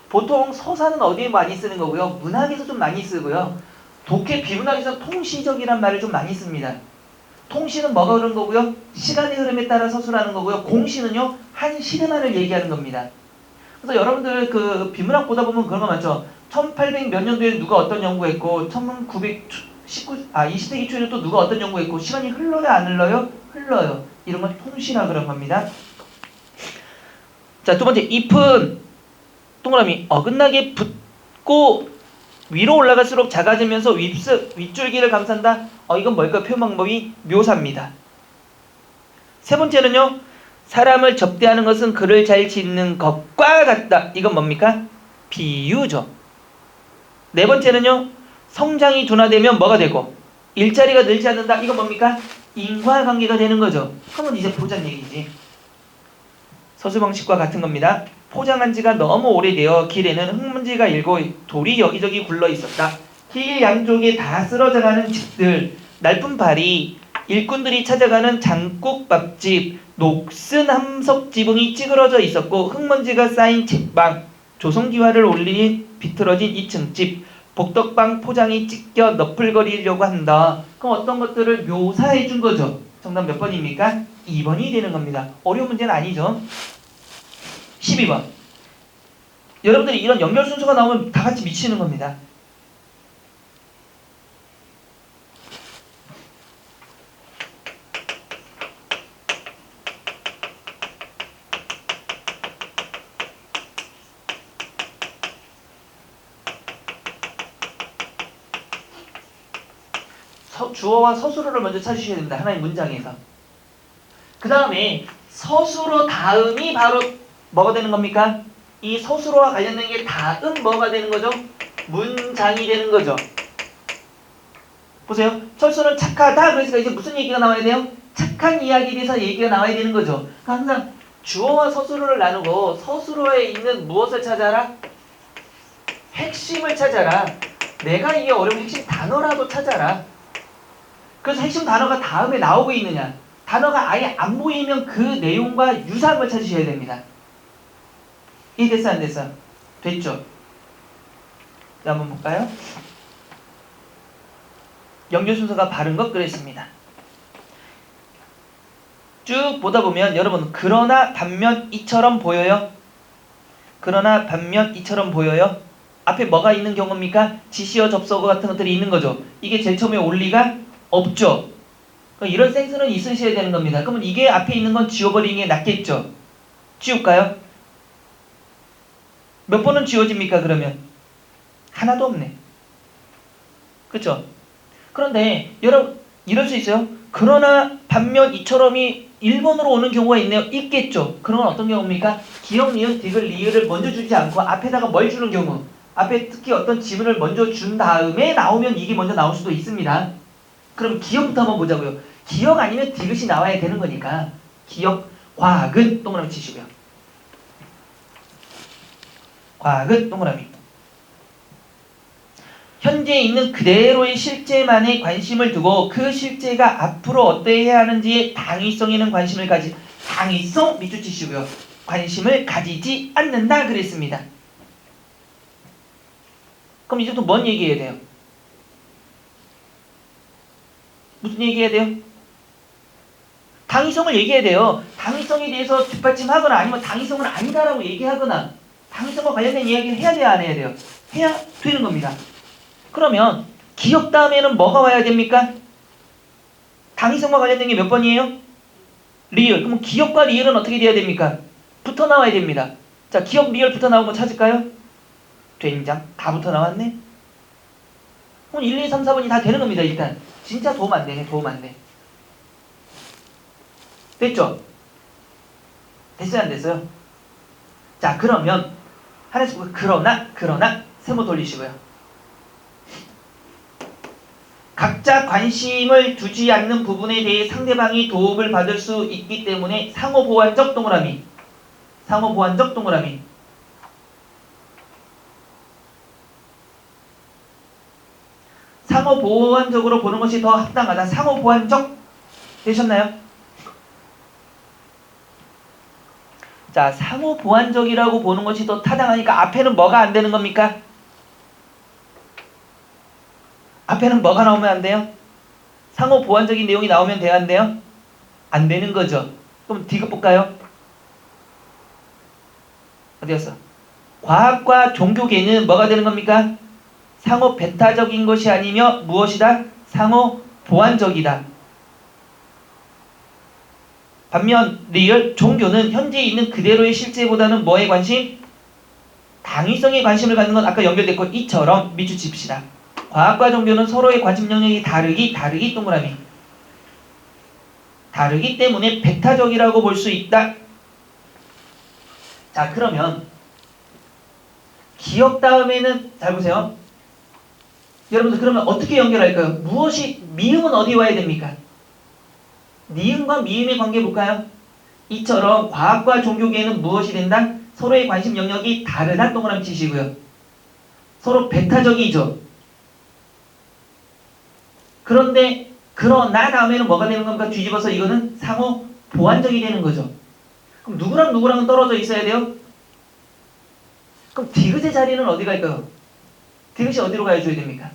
보통 서사는 어디에 많이 쓰는 거고요? 문학에서 좀 많이 쓰고요. 독해 비문학에서 통시적이란 말을 좀 많이 씁니다. 통시는 뭐가 그런 거고요? 시간의 흐름에 따라 서술하는 거고요. 공시는요, 한 시대만을 얘기하는 겁니다. 그래서 여러분들 그 비문학 보다 보면 그런 거 많죠. 1800 몇 년도에 누가 어떤 연구했고, 20세기 초에는 또 누가 어떤 연구했고, 시간이 흘러요, 안 흘러요? 흘러요. 이런 건 통시라 그런 겁니다. 자, 두 번째, 잎은 동그라미 어긋나게 붙고 위로 올라갈수록 작아지면서 윗줄기를 감싼다. 이건 뭘까요? 표현 방법이 묘사입니다. 세 번째는요. 사람을 접대하는 것은 글을 잘 짓는 것과 같다. 이건 뭡니까? 비유죠. 네 번째는요. 성장이 둔화되면 뭐가 되고 일자리가 늘지 않는다. 이건 뭡니까? 인과관계가 되는 거죠. 그러면 이제 보자는 얘기지. 서술 방식과 같은 겁니다. 포장한 지가 너무 오래되어 길에는 흙먼지가 일고 돌이 여기저기 굴러 있었다. 길 양쪽에 다 쓰러져가는 집들, 날품 파리, 일꾼들이 찾아가는 장국밥집, 녹슨 함석 지붕이 찌그러져 있었고 흙먼지가 쌓인 책방, 조성기와를 올린 비틀어진 2층 집, 복덕방 포장이 찢겨 너풀거리려고 한다. 그럼 어떤 것들을 묘사해 준 거죠. 정답 몇 번입니까? 2번이 되는 겁니다. 어려운 문제는 아니죠. 12번. 여러분들이 이런 연결 순서가 나오면 다 같이 미치는 겁니다. 주어와 서술어를 먼저 찾으셔야 됩니다. 하나의 문장에서. 그 다음에 서술어 다음이 바로 뭐가 되는 겁니까? 이 서술어와 관련된 게 다음 뭐가 되는 거죠? 문장이 되는 거죠. 보세요. 철수는 착하다. 그래서 이제 무슨 얘기가 나와야 돼요? 착한 이야기에 대해서 얘기가 나와야 되는 거죠. 항상 주어와 서술어를 나누고 서술어에 있는 무엇을 찾아라? 핵심을 찾아라. 내가 이게 어려운 핵심 단어라도 찾아라. 그래서 핵심 단어가 다음에 나오고 있느냐. 단어가 아예 안 보이면 그 내용과 유사한 걸 찾으셔야 됩니다. 이해됐어 안 됐어? 됐죠? 자, 한번 볼까요? 연결 순서가 바른 것 그랬습니다. 쭉 보다 보면 여러분 그러나 반면 이처럼 보여요? 그러나 반면 이처럼 보여요? 앞에 뭐가 있는 경우입니까? 지시어 접속어 같은 것들이 있는 거죠. 이게 제일 처음에 올 리가 없죠. 이런 센스는 있으셔야 되는 겁니다. 그러면 이게 앞에 있는 건 지워버리는 게 낫겠죠. 지울까요? 몇 번은 지워집니까 그러면? 하나도 없네. 그렇죠? 그런데 여러분 이럴 수 있어요. 그러나 반면 이처럼이 1번으로 오는 경우가 있네요. 있겠죠. 그런 건 어떤 경우입니까? 기역, 니은, 디귿, 리을을 먼저 주지 않고 앞에다가 뭘 주는 경우. 앞에 특히 어떤 지문을 먼저 준 다음에 나오면 이게 먼저 나올 수도 있습니다. 그럼 기역부터 한번 보자고요. 기역 아니면 디귿이 나와야 되는 거니까 기역, 과학은 동그라미 치시고요. 과학은 동그라미. 현재 있는 그대로의 실제만에 관심을 두고 그 실제가 앞으로 어떠해야 하는지에 당위성에는 관심을 당위성 밑줄 치시고요. 관심을 가지지 않는다 그랬습니다. 그럼 이제부터 뭔 얘기해야 돼요? 무슨 얘기해야 돼요? 당위성을 얘기해야 돼요. 당위성에 대해서 뒷받침하거나 아니면 당위성은 아니다라고 얘기하거나 당위성과 관련된 이야기를 해야 돼요? 안 해야 돼요? 해야 되는 겁니다. 그러면 기역 다음에는 뭐가 와야 됩니까? 당위성과 관련된 게 몇 번이에요? 리을. 그럼 기역과 리을은 어떻게 돼야 됩니까? 붙어 나와야 됩니다. 자, 기역, 리을 붙어 나온 거 찾을까요? 된장 다 붙어 나왔네? 그럼 1, 2, 3, 4번이 다 되는 겁니다. 일단 진짜 도움 안 되네. 도움 안 돼. 됐죠? 됐어요? 안 됐어요? 자, 그러면 하나씩 보고 그러나 세모 돌리시고요. 각자 관심을 두지 않는 부분에 대해 상대방이 도움을 받을 수 있기 때문에 상호보완적 동그라미. 상호보완적 동그라미. 상호보완적으로 보는 것이 더 합당하다. 상호보완적 되셨나요? 자, 상호보완적이라고 보는 것이 더 타당하니까 앞에는 뭐가 안 되는 겁니까? 앞에는 뭐가 나오면 안 돼요? 상호보완적인 내용이 나오면 돼야 안 돼요? 안 되는 거죠. 그럼 디귿 볼까요? 어디였어? 과학과 종교계는 뭐가 되는 겁니까? 상호 배타적인 것이 아니며 무엇이다? 상호 보완적이다. 반면 리얼 종교는 현재 있는 그대로의 실제보다는 뭐에 관심? 당위성에 관심을 갖는 건 아까 연결됐고 이처럼 밑줄 칩시다. 과학과 종교는 서로의 관심 영역이 다르기 동그라미. 다르기 때문에 배타적이라고 볼 수 있다. 자, 그러면 기억 다음에는 잘 보세요. 여러분들 그러면 어떻게 연결할까요? 무엇이 미음은 어디 와야 됩니까? 니은과 미음의 관계 볼까요? 이처럼 과학과 종교계는 무엇이 된다? 서로의 관심 영역이 다르다 동그라미 치시고요. 서로 배타적이죠. 그런데 그러나 다음에는 뭐가 되는 겁니까? 뒤집어서 이거는 상호 보완적이 되는 거죠. 그럼 누구랑 누구랑은 떨어져 있어야 돼요? 그럼 디귿의 자리는 어디 갈까요? 디귿이 어디로 가줘야 됩니까?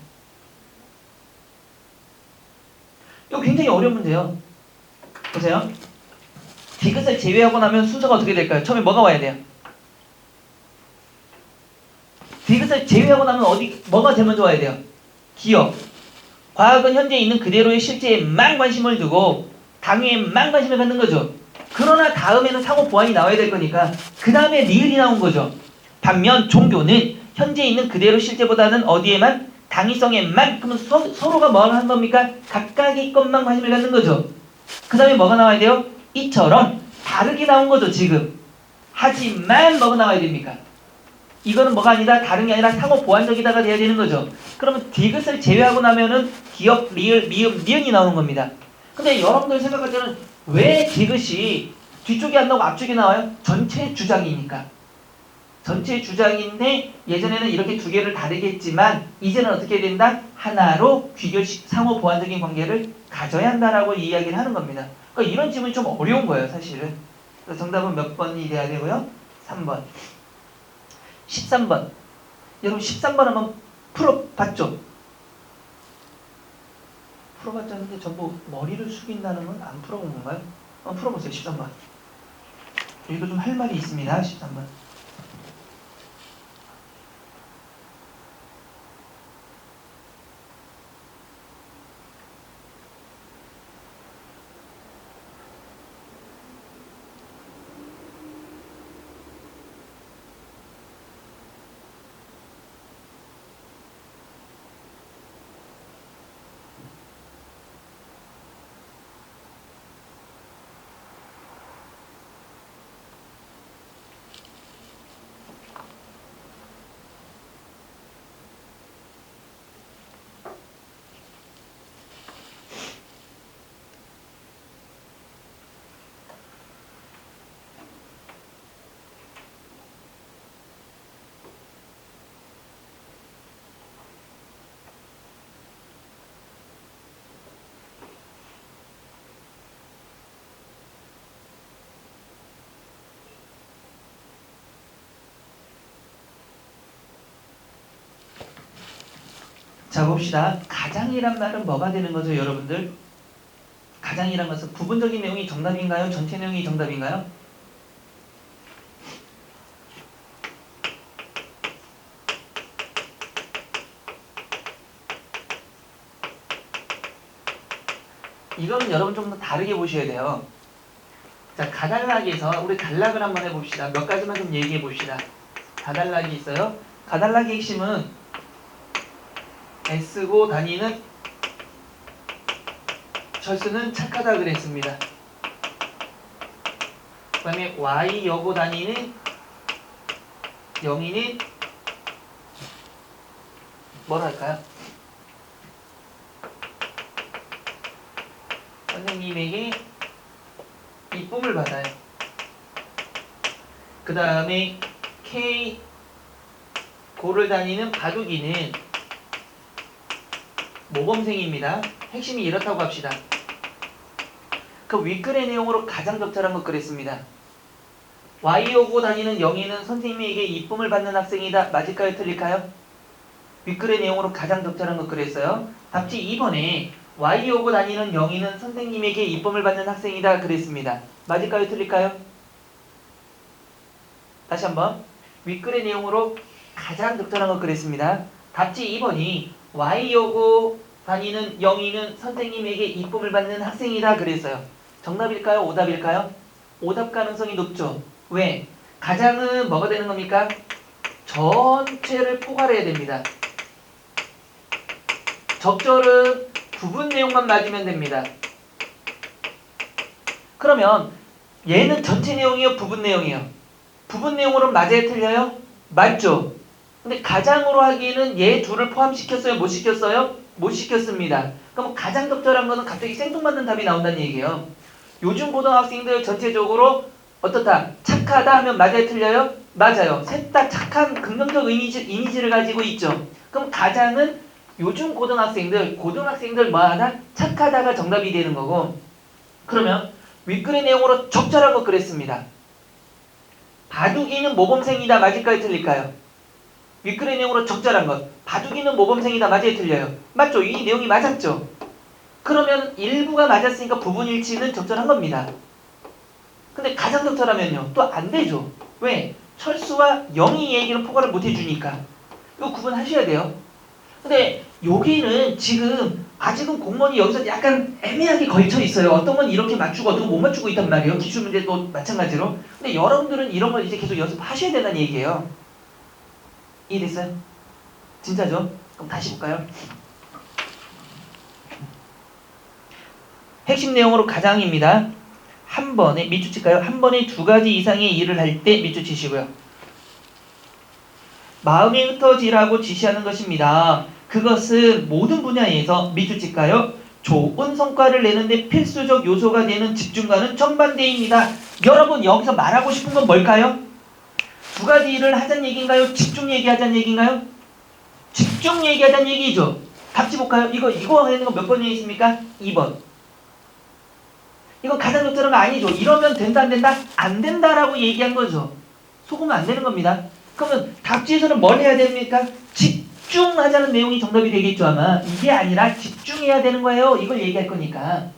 이거 굉장히 어려운 문제예요. 보세요. 디귿을 제외하고 나면 순서가 어떻게 될까요? 처음에 뭐가 와야 돼요? 디귿을 제외하고 나면 뭐가 제일 먼저 와야 돼요? 기억. 과학은 현재 있는 그대로의 실제에만 관심을 두고 당위에만 관심을 갖는 거죠. 그러나 다음에는 상호 보완이 나와야 될 거니까 그 다음에 리을이 나온 거죠. 반면 종교는 현재 있는 그대로 실제보다는 어디에만? 당위성에만. 그러면 서로가 뭐 하는 겁니까? 각각의 것만 관심을 갖는 거죠. 그 다음에 뭐가 나와야 돼요? 이처럼 다르게 나온 거죠. 지금. 하지만 뭐가 나와야 됩니까? 이거는 뭐가 아니다. 다른 게 아니라 상호 보완적이다가 돼야 되는 거죠. 그러면 디귿을 제외하고 나면은 기억, 리을, 미음, 니은이 나오는 겁니다. 근데 여러분들 생각할 때는 왜 디귿이 뒤쪽이 안 나오고 앞쪽이 나와요? 전체 주장이니까. 전체 주장인데 예전에는 이렇게 두 개를 다르게 했지만 이제는 어떻게 된다? 하나로 상호 보완적인 관계를 가져야 한다라고 이야기를 하는 겁니다. 그러니까 이런 질문이 좀 어려운 거예요, 사실은. 그래서 정답은 몇 번이 돼야 되고요? 3번. 13번. 여러분 13번 한번 풀어봤죠? 풀어봤자는데 전부 머리를 숙인다는 건 안 풀어본 건가요? 한번 풀어보세요. 13번. 여기도 좀 할 말이 있습니다. 13번. 자 봅시다. 가장이란 말은 뭐가 되는 거죠, 여러분들? 가장이란 것은 부분적인 내용이 정답인가요? 전체 내용이 정답인가요? 이건 여러분 좀 더 다르게 보셔야 돼요. 자, 가달락에서 우리 단락을 한번 해봅시다. 몇 가지만 좀 얘기해 봅시다. 가달락이 있어요. 가달락의 핵심은 애쓰고 다니는 철수는 착하다 그랬습니다. 그 다음에 Y 여고 다니는 영희는 뭐랄까요? 선생님에게 이쁨을 받아요. 그 다음에 K 고를 다니는 바둑이는 모범생입니다. 핵심이 이렇다고 합시다. 그 윗글의 내용으로 가장 적절한 것 그랬습니다. Y 오고 다니는 영희는 선생님에게 이쁨을 받는 학생이다. 맞을까요? 틀릴까요? 윗글의 내용으로 가장 적절한 것 그랬어요. 답지 2번에 Y 오고 다니는 영희는 선생님에게 이쁨을 받는 학생이다. 그랬습니다. 맞을까요? 틀릴까요? 다시 한번 윗글의 내용으로 가장 적절한 것 그랬습니다. 답지 2번이 Y 오고 다니는 영희는 선생님에게 이쁨을 받는 학생이다. 그랬어요. 정답일까요? 오답일까요? 오답 가능성이 높죠. 왜? 가장은 뭐가 되는 겁니까? 전체를 포괄해야 됩니다. 적절은 부분 내용만 맞으면 됩니다. 그러면 얘는 전체 내용이요? 부분 내용이요? 부분 내용으로 맞아야 틀려요? 맞죠? 근데 가장으로 하기에는 얘 둘을 포함시켰어요? 못 시켰어요? 못 시켰습니다. 그럼 가장 적절한 거는 갑자기 생뚱맞는 답이 나온다는 얘기예요. 요즘 고등학생들 전체적으로 어떻다? 착하다 하면 맞아요? 틀려요? 맞아요. 셋 다 착한 긍정적 이미지를 가지고 있죠. 그럼 가장은 요즘 고등학생들 뭐하다? 착하다가 정답이 되는 거고, 그러면 윗글의 내용으로 적절한 거 그랬습니다. 바둑이는 모범생이다. 맞을까요? 틀릴까요? 윗글의 내용으로 적절한 것. 바둑이는 모범생이다. 맞아요? 틀려요? 맞죠? 이 내용이 맞았죠? 그러면 일부가 맞았으니까 부분 일치는 적절한 겁니다. 근데 가장 적절하면요? 또 안 되죠. 왜? 철수와 영희 얘기는 포괄을 못 해주니까. 이거 구분하셔야 돼요. 근데 여기는 지금 아직은 공무원이 여기서 약간 애매하게 걸쳐 있어요. 어떤 건 이렇게 맞추고 어떤 건 못 맞추고 있단 말이에요. 기출 문제도 마찬가지로. 근데 여러분들은 이런 걸 이제 계속 연습하셔야 된다는 얘기예요. 이해됐어요? 진짜죠? 그럼 다시 볼까요? 핵심 내용으로 가장입니다. 한 번에 밑줄 칠까요? 한 번에 두 가지 이상의 일을 할 때 밑줄 치시고요. 마음이 흩어지라고 지시하는 것입니다. 그것은 모든 분야에서 밑줄 칠까요? 좋은 성과를 내는데 필수적 요소가 되는 집중과는 정반대입니다. 여러분 여기서 말하고 싶은 건 뭘까요? 두 가지 일을 하자는 얘기인가요? 집중 얘기하자는 얘기인가요? 집중 얘기하자는 얘기죠. 답지 볼까요? 이거 하는 거 몇 번에 있습니까? 2번. 이건 가장 적절한 거 아니죠. 이러면 된다 안 된다? 안 된다라고 얘기한 거죠. 속으면 안 되는 겁니다. 그러면 답지에서는 뭘 해야 됩니까? 집중하자는 내용이 정답이 되겠죠 아마. 이게 아니라 집중해야 되는 거예요. 이걸 얘기할 거니까.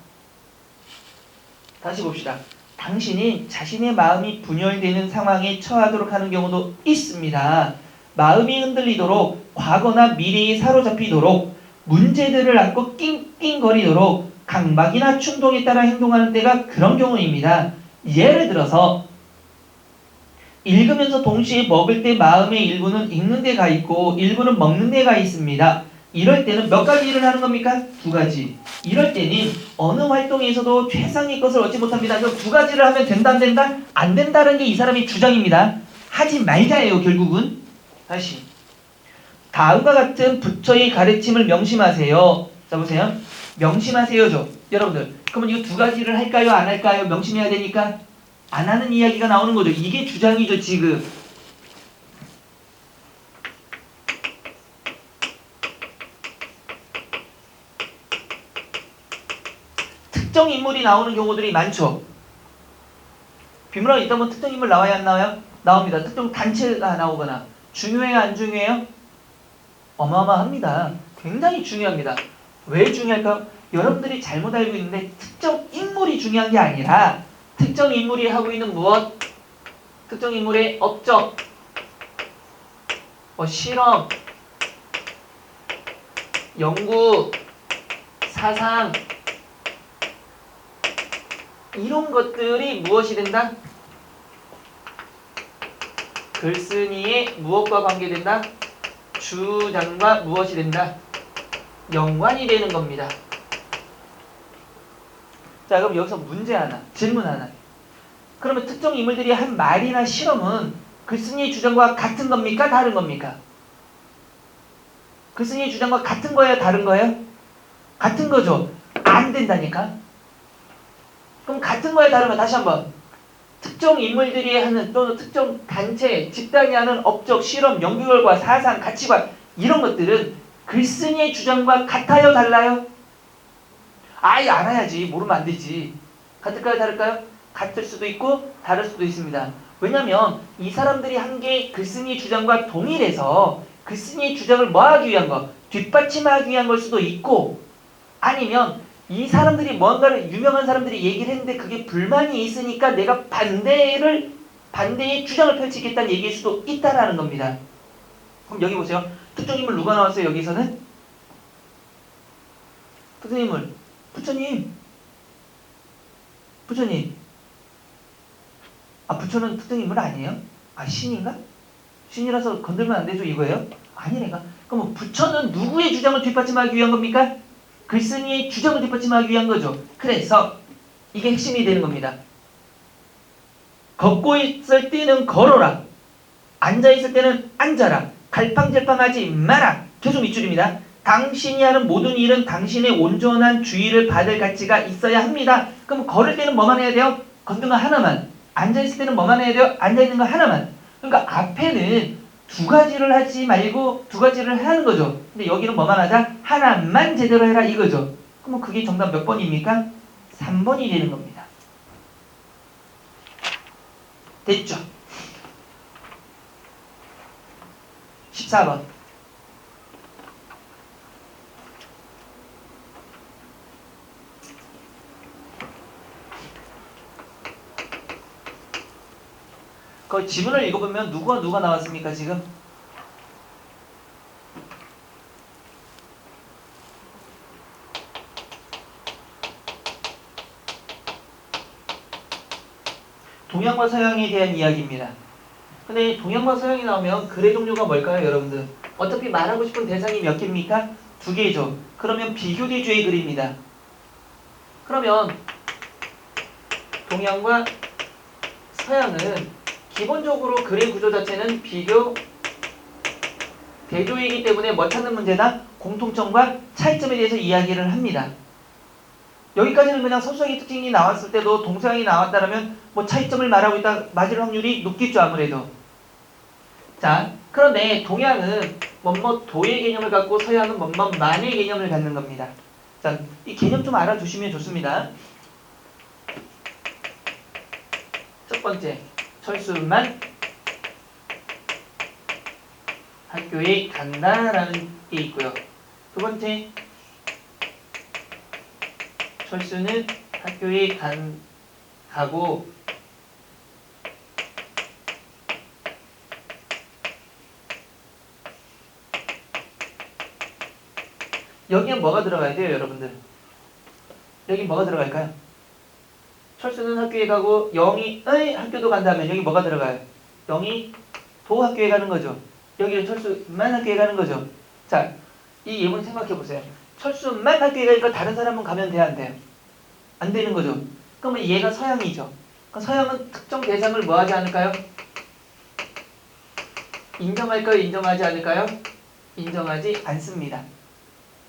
다시 봅시다. 당신이 자신의 마음이 분열되는 상황에 처하도록 하는 경우도 있습니다. 마음이 흔들리도록 과거나 미래에 사로잡히도록 문제들을 안고 낑낑거리도록 강박이나 충동에 따라 행동하는 때가 그런 경우입니다. 예를 들어서 읽으면서 동시에 먹을 때 마음의 일부는 읽는 데가 있고 일부는 먹는 데가 있습니다. 이럴 때는 몇 가지 일을 하는 겁니까? 두 가지. 이럴 때는 어느 활동에서도 최상의 것을 얻지 못합니다. 그럼 두 가지를 하면 된다 안 된다? 안 된다는 게 이 사람의 주장입니다. 하지 말자예요 결국은. 다시. 다음과 같은 부처의 가르침을 명심하세요. 자 보세요. 명심하세요죠. 여러분들. 그러면 이거 두 가지를 할까요? 안 할까요? 명심해야 되니까 안 하는 이야기가 나오는 거죠. 이게 주장이죠 지금. 특정 인물이 나오는 경우들이 많죠. 비문학 있다 보면 특정 인물 나와야 안 나와요? 나옵니다. 특정 단체가 나오거나. 중요해요? 안 중요해요? 어마어마합니다. 굉장히 중요합니다. 왜 중요할까요? 여러분들이 잘못 알고 있는데 특정 인물이 중요한 게 아니라 특정 인물이 하고 있는 무엇? 특정 인물의 업적, 실험, 연구, 사상 이런 것들이 무엇이 된다? 글쓴이의 무엇과 관계된다? 주장과 무엇이 된다? 연관이 되는 겁니다. 자, 그럼 여기서 문제 하나, 질문 하나. 그러면 특정 인물들이 한 말이나 실험은 글쓴이의 주장과 같은 겁니까? 다른 겁니까? 글쓴이의 주장과 같은 거예요? 다른 거예요? 같은 거죠. 안 된다니까. 그럼 같은 거예요? 다른 거? 다시 한번. 특정 인물들이 하는 또는 특정 단체, 집단이 하는 업적, 실험, 연구 결과, 사상, 가치관 이런 것들은 글쓴이의 주장과 같아요? 달라요? 아예 알아야지. 모르면 안 되지. 같을까요? 다를까요? 같을 수도 있고 다를 수도 있습니다. 왜냐면 이 사람들이 한 게 글쓴이의 주장과 동일해서 글쓴이의 주장을 뭐하기 위한 거? 뒷받침하기 위한 걸 수도 있고 아니면 이 사람들이 뭔가를 유명한 사람들이 얘기를 했는데 그게 불만이 있으니까 내가 반대의 주장을 펼치겠다는 얘기일 수도 있다라는 겁니다. 그럼 여기 보세요. 특정 인물 누가 나왔어요? 여기서는? 특정 인물. 부처님. 아, 부처는 특정 인물 아니에요? 아, 신인가? 신이라서 건들면 안 되죠, 이거예요? 아니래가. 그럼 부처는 누구의 주장을 뒷받침하기 위한 겁니까? 글쓴이의 주장을 뒷받침하기 위한 거죠. 그래서 이게 핵심이 되는 겁니다. 걷고 있을 때는 걸어라. 앉아있을 때는 앉아라. 갈팡질팡하지 마라. 계속 밑줄입니다. 당신이 하는 모든 일은 당신의 온전한 주의를 받을 가치가 있어야 합니다. 그럼 걸을 때는 뭐만 해야 돼요? 걷는 거 하나만. 앉아있을 때는 뭐만 해야 돼요? 앉아있는 거 하나만. 그러니까 앞에는 두 가지를 하지 말고 두 가지를 하는 거죠. 근데 여기는 뭐만 하자? 하나만 제대로 해라 이거죠. 그럼 그게 정답 몇 번입니까? 3번이 되는 겁니다. 됐죠? 14번. 그 지문을 읽어보면 누가 나왔습니까 지금? 동양과 서양에 대한 이야기입니다. 근데 동양과 서양이 나오면 글의 종류가 뭘까요 여러분들? 어차피 말하고 싶은 대상이 몇 개입니까? 두 개죠. 그러면 비교대조의 글입니다. 그러면 동양과 서양은 기본적으로 글의 구조 자체는 비교 대조이기 때문에 뭐 찾는 문제다? 공통점과 차이점에 대해서 이야기를 합니다. 여기까지는 그냥 서술형의 특징이 나왔을 때도 동서양이 나왔다면 뭐 차이점을 말하고 있다 맞을 확률이 높겠죠 아무래도. 자, 그런데 동양은 뭐뭐 도의 개념을 갖고 서양은 뭐뭐 만의 개념을 갖는 겁니다. 자, 이 개념 좀 알아두시면 좋습니다. 첫 번째, 철수만 학교에 간다라는 게 있고요. 두 번째, 철수는 학교에 가고 여기에 뭐가 들어가야 돼요 여러분들? 여기 뭐가 들어갈까요? 철수는 학교에 가고 영이 학교도 간다면 여기 뭐가 들어가요? 영이 도 학교에 가는 거죠. 여기는 철수만 학교에 가는 거죠. 자, 이 예문 생각해 보세요. 철수만 학교에 가니까 다른 사람은 가면 돼야 안 돼요? 안 되는 거죠. 그러면 얘가 서양이죠. 그럼 서양은 특정 대상을 뭐 하지 않을까요? 인정할까요? 인정하지 않을까요? 인정하지 않습니다.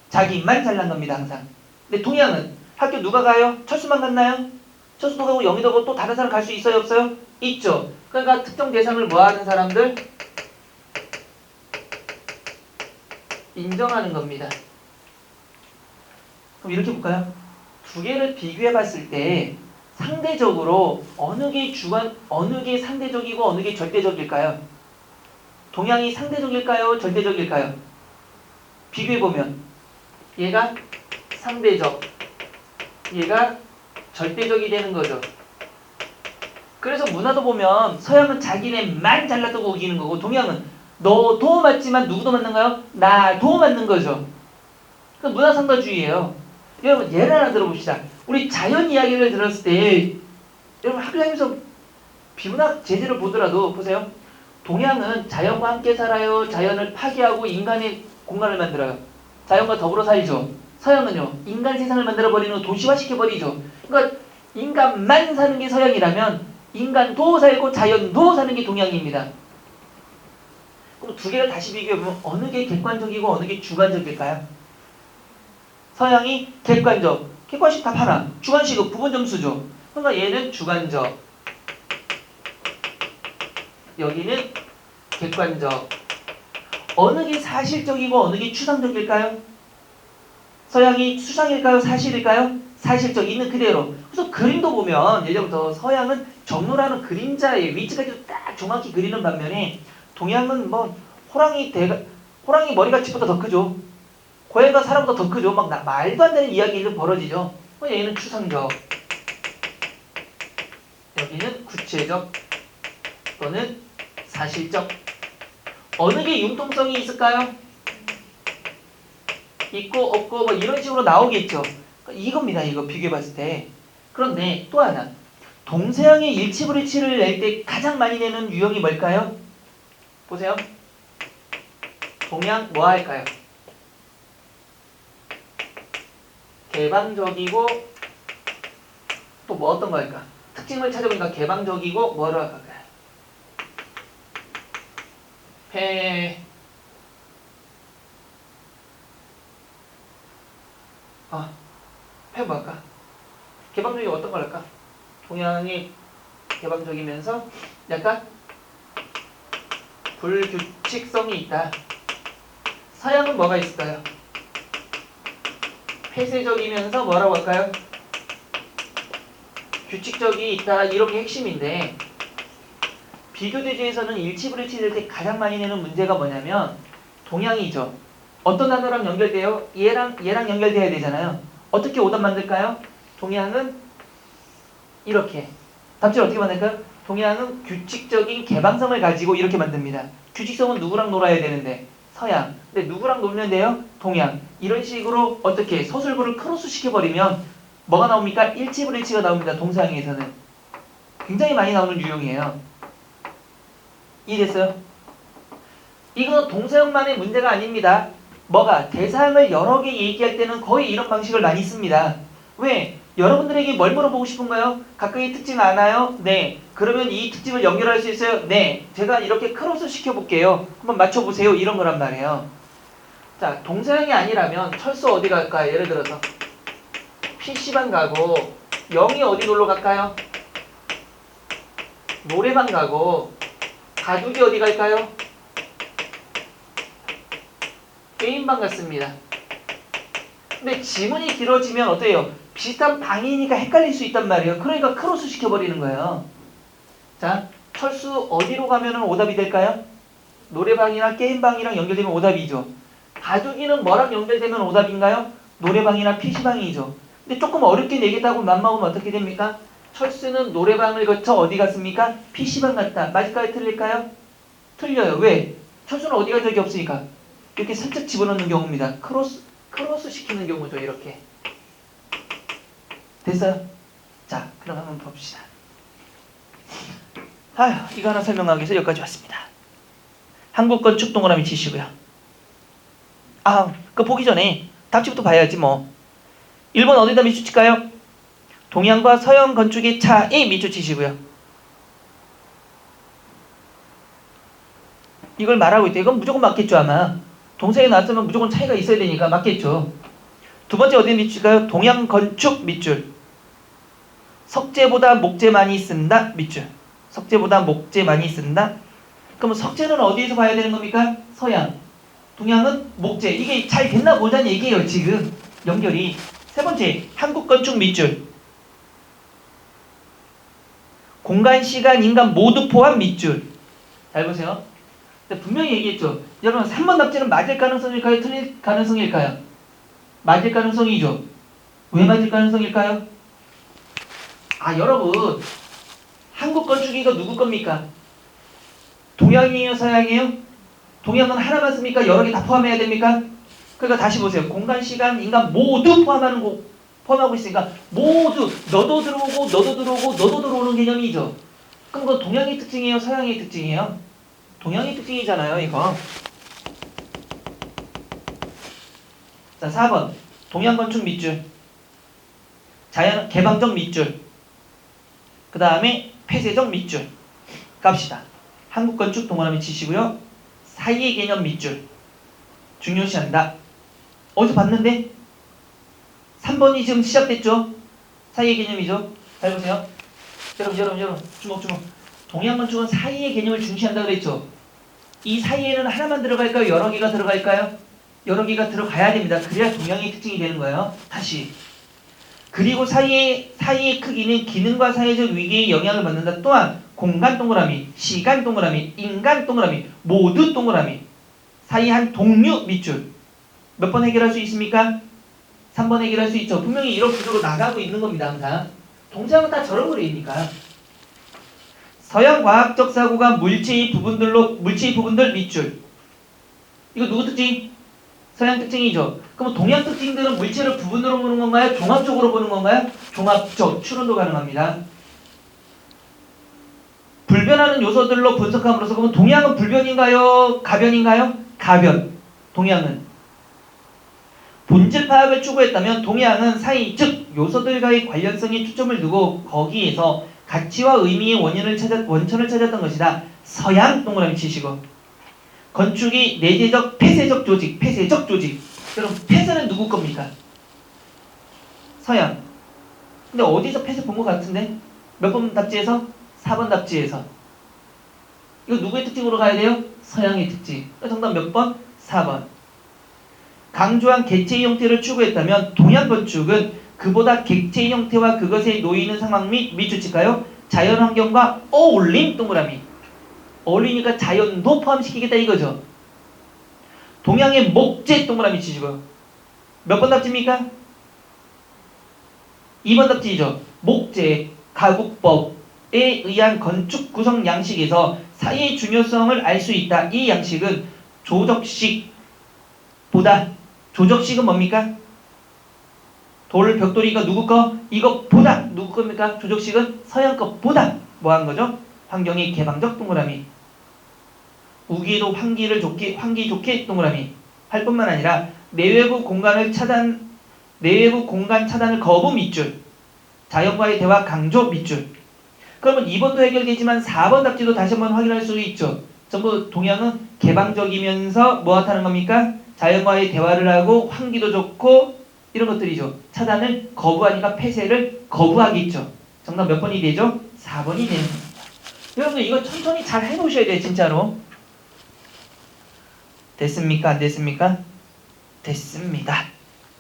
자기만 잘난 겁니다 항상. 근데 동양은 학교 누가 가요? 철수만 갔나요? 철수도 가고 영희도 가고 또 다른 사람 갈 수 있어요? 없어요? 있죠. 그러니까 특정 대상을 뭐 하는 사람들? 인정하는 겁니다. 그럼 이렇게 볼까요? 두 개를 비교해 봤을 때 상대적으로 어느 게 상대적이고 어느 게 절대적일까요? 동양이 상대적일까요? 절대적일까요? 비교해 보면 얘가 상대적, 얘가 절대적이 되는 거죠. 그래서 문화도 보면 서양은 자기네만 잘났다고 우기는 거고 동양은 너도 맞지만 누구도 맞는가요? 나도 맞는 거죠. 그 문화상가주의예요. 여러분 예를 하나 들어봅시다. 우리 자연 이야기를 들었을 때 여러분 학교 다니면서 비문학 제재를 보더라도 보세요. 동양은 자연과 함께 살아요. 자연을 파괴하고 인간의 공간을 만들어요. 자연과 더불어 살죠. 서양은요, 인간 세상을 만들어버리는 도시화시켜버리죠. 그러니까 인간만 사는 게 서양이라면 인간도 살고 자연도 사는 게 동양입니다. 그럼 두 개를 다시 비교해보면 어느 게 객관적이고 어느 게 주관적일까요? 서양이 객관적, 객관식 답 하나, 주관식은 부분 점수죠. 그러니까 얘는 주관적, 여기는 객관적. 어느 게 사실적이고 어느 게 추상적일까요? 서양이 추상일까요? 사실일까요? 사실적, 있는 그대로. 그래서 그림도 보면 예전부터 서양은 정로라는 그림자의 위치까지 딱 정확히 그리는 반면에 동양은 뭐 호랑이 머리가 집보다 더 크죠. 고양이가 사람보다 더 크죠. 막 말도 안 되는 이야기가 벌어지죠. 얘는 추상적, 여기는 구체적 또는 사실적. 어느 게 융통성이 있을까요? 있고 없고 뭐 이런 식으로 나오겠죠. 이겁니다. 이거 비교해봤을 때. 그런데 또 하나, 동서양의 일치불일치를 낼 때 가장 많이 내는 유형이 뭘까요? 보세요. 동양 뭐 할까요? 개방적이고 또 뭐 어떤 거 할까? 특징을 찾아보니까 개방적이고 뭐로 할까요? 폐 뭐할까? 개방적이 어떤 걸 할까? 동양이 개방적이면서 약간 불규칙성이 있다. 서양은 뭐가 있을까요? 폐쇄적이면서 뭐라고 할까요? 규칙적이 있다. 이런 게 핵심인데 비교대조에서는 일치불일치 될 때 가장 많이 내는 문제가 뭐냐면 동양이죠. 어떤 단어랑 연결돼요? 얘랑 연결돼야 되잖아요. 어떻게 오답 만들까요? 동양은 이렇게. 답지를 어떻게 만들까요? 동양은 규칙적인 개방성을 가지고 이렇게 만듭니다. 규칙성은 누구랑 놀아야 되는데? 서양. 근데 누구랑 놀는데요? 동양. 이런 식으로 어떻게 서술구를 크로스 시켜버리면 뭐가 나옵니까? 일치불일치가 나옵니다. 동서양에서는. 굉장히 많이 나오는 유형이에요. 이해됐어요? 이건 동서양만의 문제가 아닙니다. 뭐가? 대상을 여러 개 얘기할 때는 거의 이런 방식을 많이 씁니다. 왜? 여러분들에게 뭘 물어보고 싶은가요? 각각의 특징 아나요? 네. 그러면 이 특징을 연결할 수 있어요? 네. 제가 이렇게 크로스 시켜볼게요. 한번 맞춰보세요. 이런 거란 말이에요. 자, 동서양이 아니라면 철수 어디 갈까요? 예를 들어서 PC방 가고 영이 어디 놀러 갈까요? 노래방 가고 가족이 어디 갈까요? 게임방 갔습니다. 근데 지문이 길어지면 어때요? 비슷한 방이니까 헷갈릴 수 있단 말이에요. 그러니까 크로스 시켜버리는 거예요. 자, 철수 어디로 가면 오답이 될까요? 노래방이나 게임방이랑 연결되면 오답이죠. 가족이는 뭐랑 연결되면 오답인가요? 노래방이나 PC방이죠. 근데 조금 어렵게 내겠다고 맘먹으면 어떻게 됩니까? 철수는 노래방을 거쳐 어디 갔습니까? PC방 갔다. 맞을까요? 틀릴까요? 틀려요. 왜? 철수는 어디 간 적이 없으니까. 이렇게 살짝 집어넣는 경우입니다. 크로스 시키는 경우죠. 이렇게. 됐어요? 자, 그럼 한번 봅시다. 이거 하나 설명하기 위해서 여기까지 왔습니다. 한국 건축 동그라미 치시고요. 그거 보기 전에 답지부터 봐야지 뭐. 1번 어디다 밑줄 칠까요? 동양과 서양 건축의 차이 밑줄 치시고요. 이걸 말하고 있대. 이건 무조건 맞겠죠 아마. 동사에 나왔으면 무조건 차이가 있어야 되니까 맞겠죠. 두 번째 어디 밑줄까요? 동양 건축 밑줄. 석재보다 목재 많이 쓴다 밑줄. 석재보다 목재 많이 쓴다. 그러면 석재는 어디에서 봐야 되는 겁니까? 서양. 동양은 목재. 이게 잘 됐나 보자는 얘기예요 지금. 연결이. 세 번째 한국 건축 밑줄. 공간, 시간, 인간 모두 포함 밑줄. 잘 보세요. 분명히 얘기했죠. 여러분 3번 답지는 맞을 가능성일까요? 틀릴 가능성일까요? 맞을 가능성이죠. 왜 맞을 가능성일까요? 여러분 한국 건축이 이거 누구 겁니까? 동양이에요? 서양이에요? 동양은 하나만 씁니까? 여러 개 다 포함해야 됩니까? 그러니까 다시 보세요. 공간, 시간, 인간 모두 포함하고 있으니까 모두 너도 들어오고 너도 들어오고 너도 들어오는 개념이죠. 그럼 그건 동양의 특징이에요? 서양의 특징이에요? 동양의 특징이잖아요 이거. 자, 4번. 동양건축 밑줄. 자연 개방적 밑줄. 그 다음에 폐쇄적 밑줄. 갑시다. 한국건축 동그라미 치시고요. 사이의 개념 밑줄. 중요시한다. 어디서 봤는데? 3번이 지금 시작됐죠? 사이의 개념이죠? 잘 보세요. 여러분, 주목. 동양건축은 사이의 개념을 중시한다 그랬죠? 이 사이에는 하나만 들어갈까요? 여러 개가 들어갈까요? 여러 개가 들어가야 됩니다. 그래야 동양의 특징이 되는 거예요. 다시. 그리고 사이의 크기는 기능과 사회적 위기에 영향을 받는다. 또한 공간 동그라미, 시간 동그라미, 인간 동그라미, 모두 동그라미. 사이 한 동류 밑줄. 몇 번 해결할 수 있습니까? 3번 해결할 수 있죠. 분명히 이런 구조로 나가고 있는 겁니다. 항상. 동작은 다 저런 거리니까. 서양 과학적 사고가 물체의 부분들 밑줄. 이거 누구 특징? 서양 특징이죠. 그럼 동양 특징들은 물체를 부분으로 보는 건가요? 종합적으로 보는 건가요? 종합적. 추론도 가능합니다. 불변하는 요소들로 분석함으로써 그러면 동양은 불변인가요? 가변인가요? 가변. 동양은. 본질 파악을 추구했다면 동양은 사이, 즉 요소들과의 관련성에 초점을 두고 거기에서 가치와 의미의 원천을 찾았던 것이다. 서양 동그라미 치시고. 건축이 내재적, 폐쇄적 조직. 여러분, 폐쇄는 누구 겁니까? 서양. 근데 어디서 폐쇄 본 것 같은데? 몇 번 답지에서? 4번 답지에서. 이거 누구의 특징으로 가야 돼요? 서양의 특징. 정답 몇 번? 4번. 강조한 객체의 형태를 추구했다면 동양 건축은 그보다 객체의 형태와 그것에 놓이는 상황 및 밑줄칠까요? 자연환경과 어울림 동그라미. 어울리니까 자연도 포함시키겠다 이거죠. 동양의 목재 동그라미 치시고요. 몇 번 답지입니까? 2번 답지이죠. 목재, 가국법에 의한 건축 구성 양식에서 사이의 중요성을 알 수 있다. 이 양식은 조적식보다, 조적식은 뭡니까? 돌, 벽돌이가 누구 거? 이거 보다 누구 겁니까? 조적식은 서양 것보다 뭐한 거죠? 환경이 개방적 동그라미. 우기에도 환기 좋게 동그라미. 할 뿐만 아니라 내외부 공간 차단을 거부 밑줄. 자연과의 대화 강조 밑줄. 그러면 2번도 해결되지만 4번 답지도 다시 한번 확인할 수 있죠. 전부 동양은 개방적이면서 뭐 하는 겁니까? 자연과의 대화를 하고 환기도 좋고 이런 것들이죠. 차단을 거부하니까 폐쇄를 거부하겠죠. 정답 몇 번이 되죠? 4번이 되는 겁니다. 여러분 이거 천천히 잘 해놓으셔야 돼요. 진짜로. 됐습니까? 안 됐습니까? 됐습니다.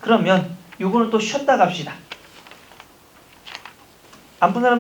그러면 요거는 또 쉬었다 갑시다. 안 푼 사람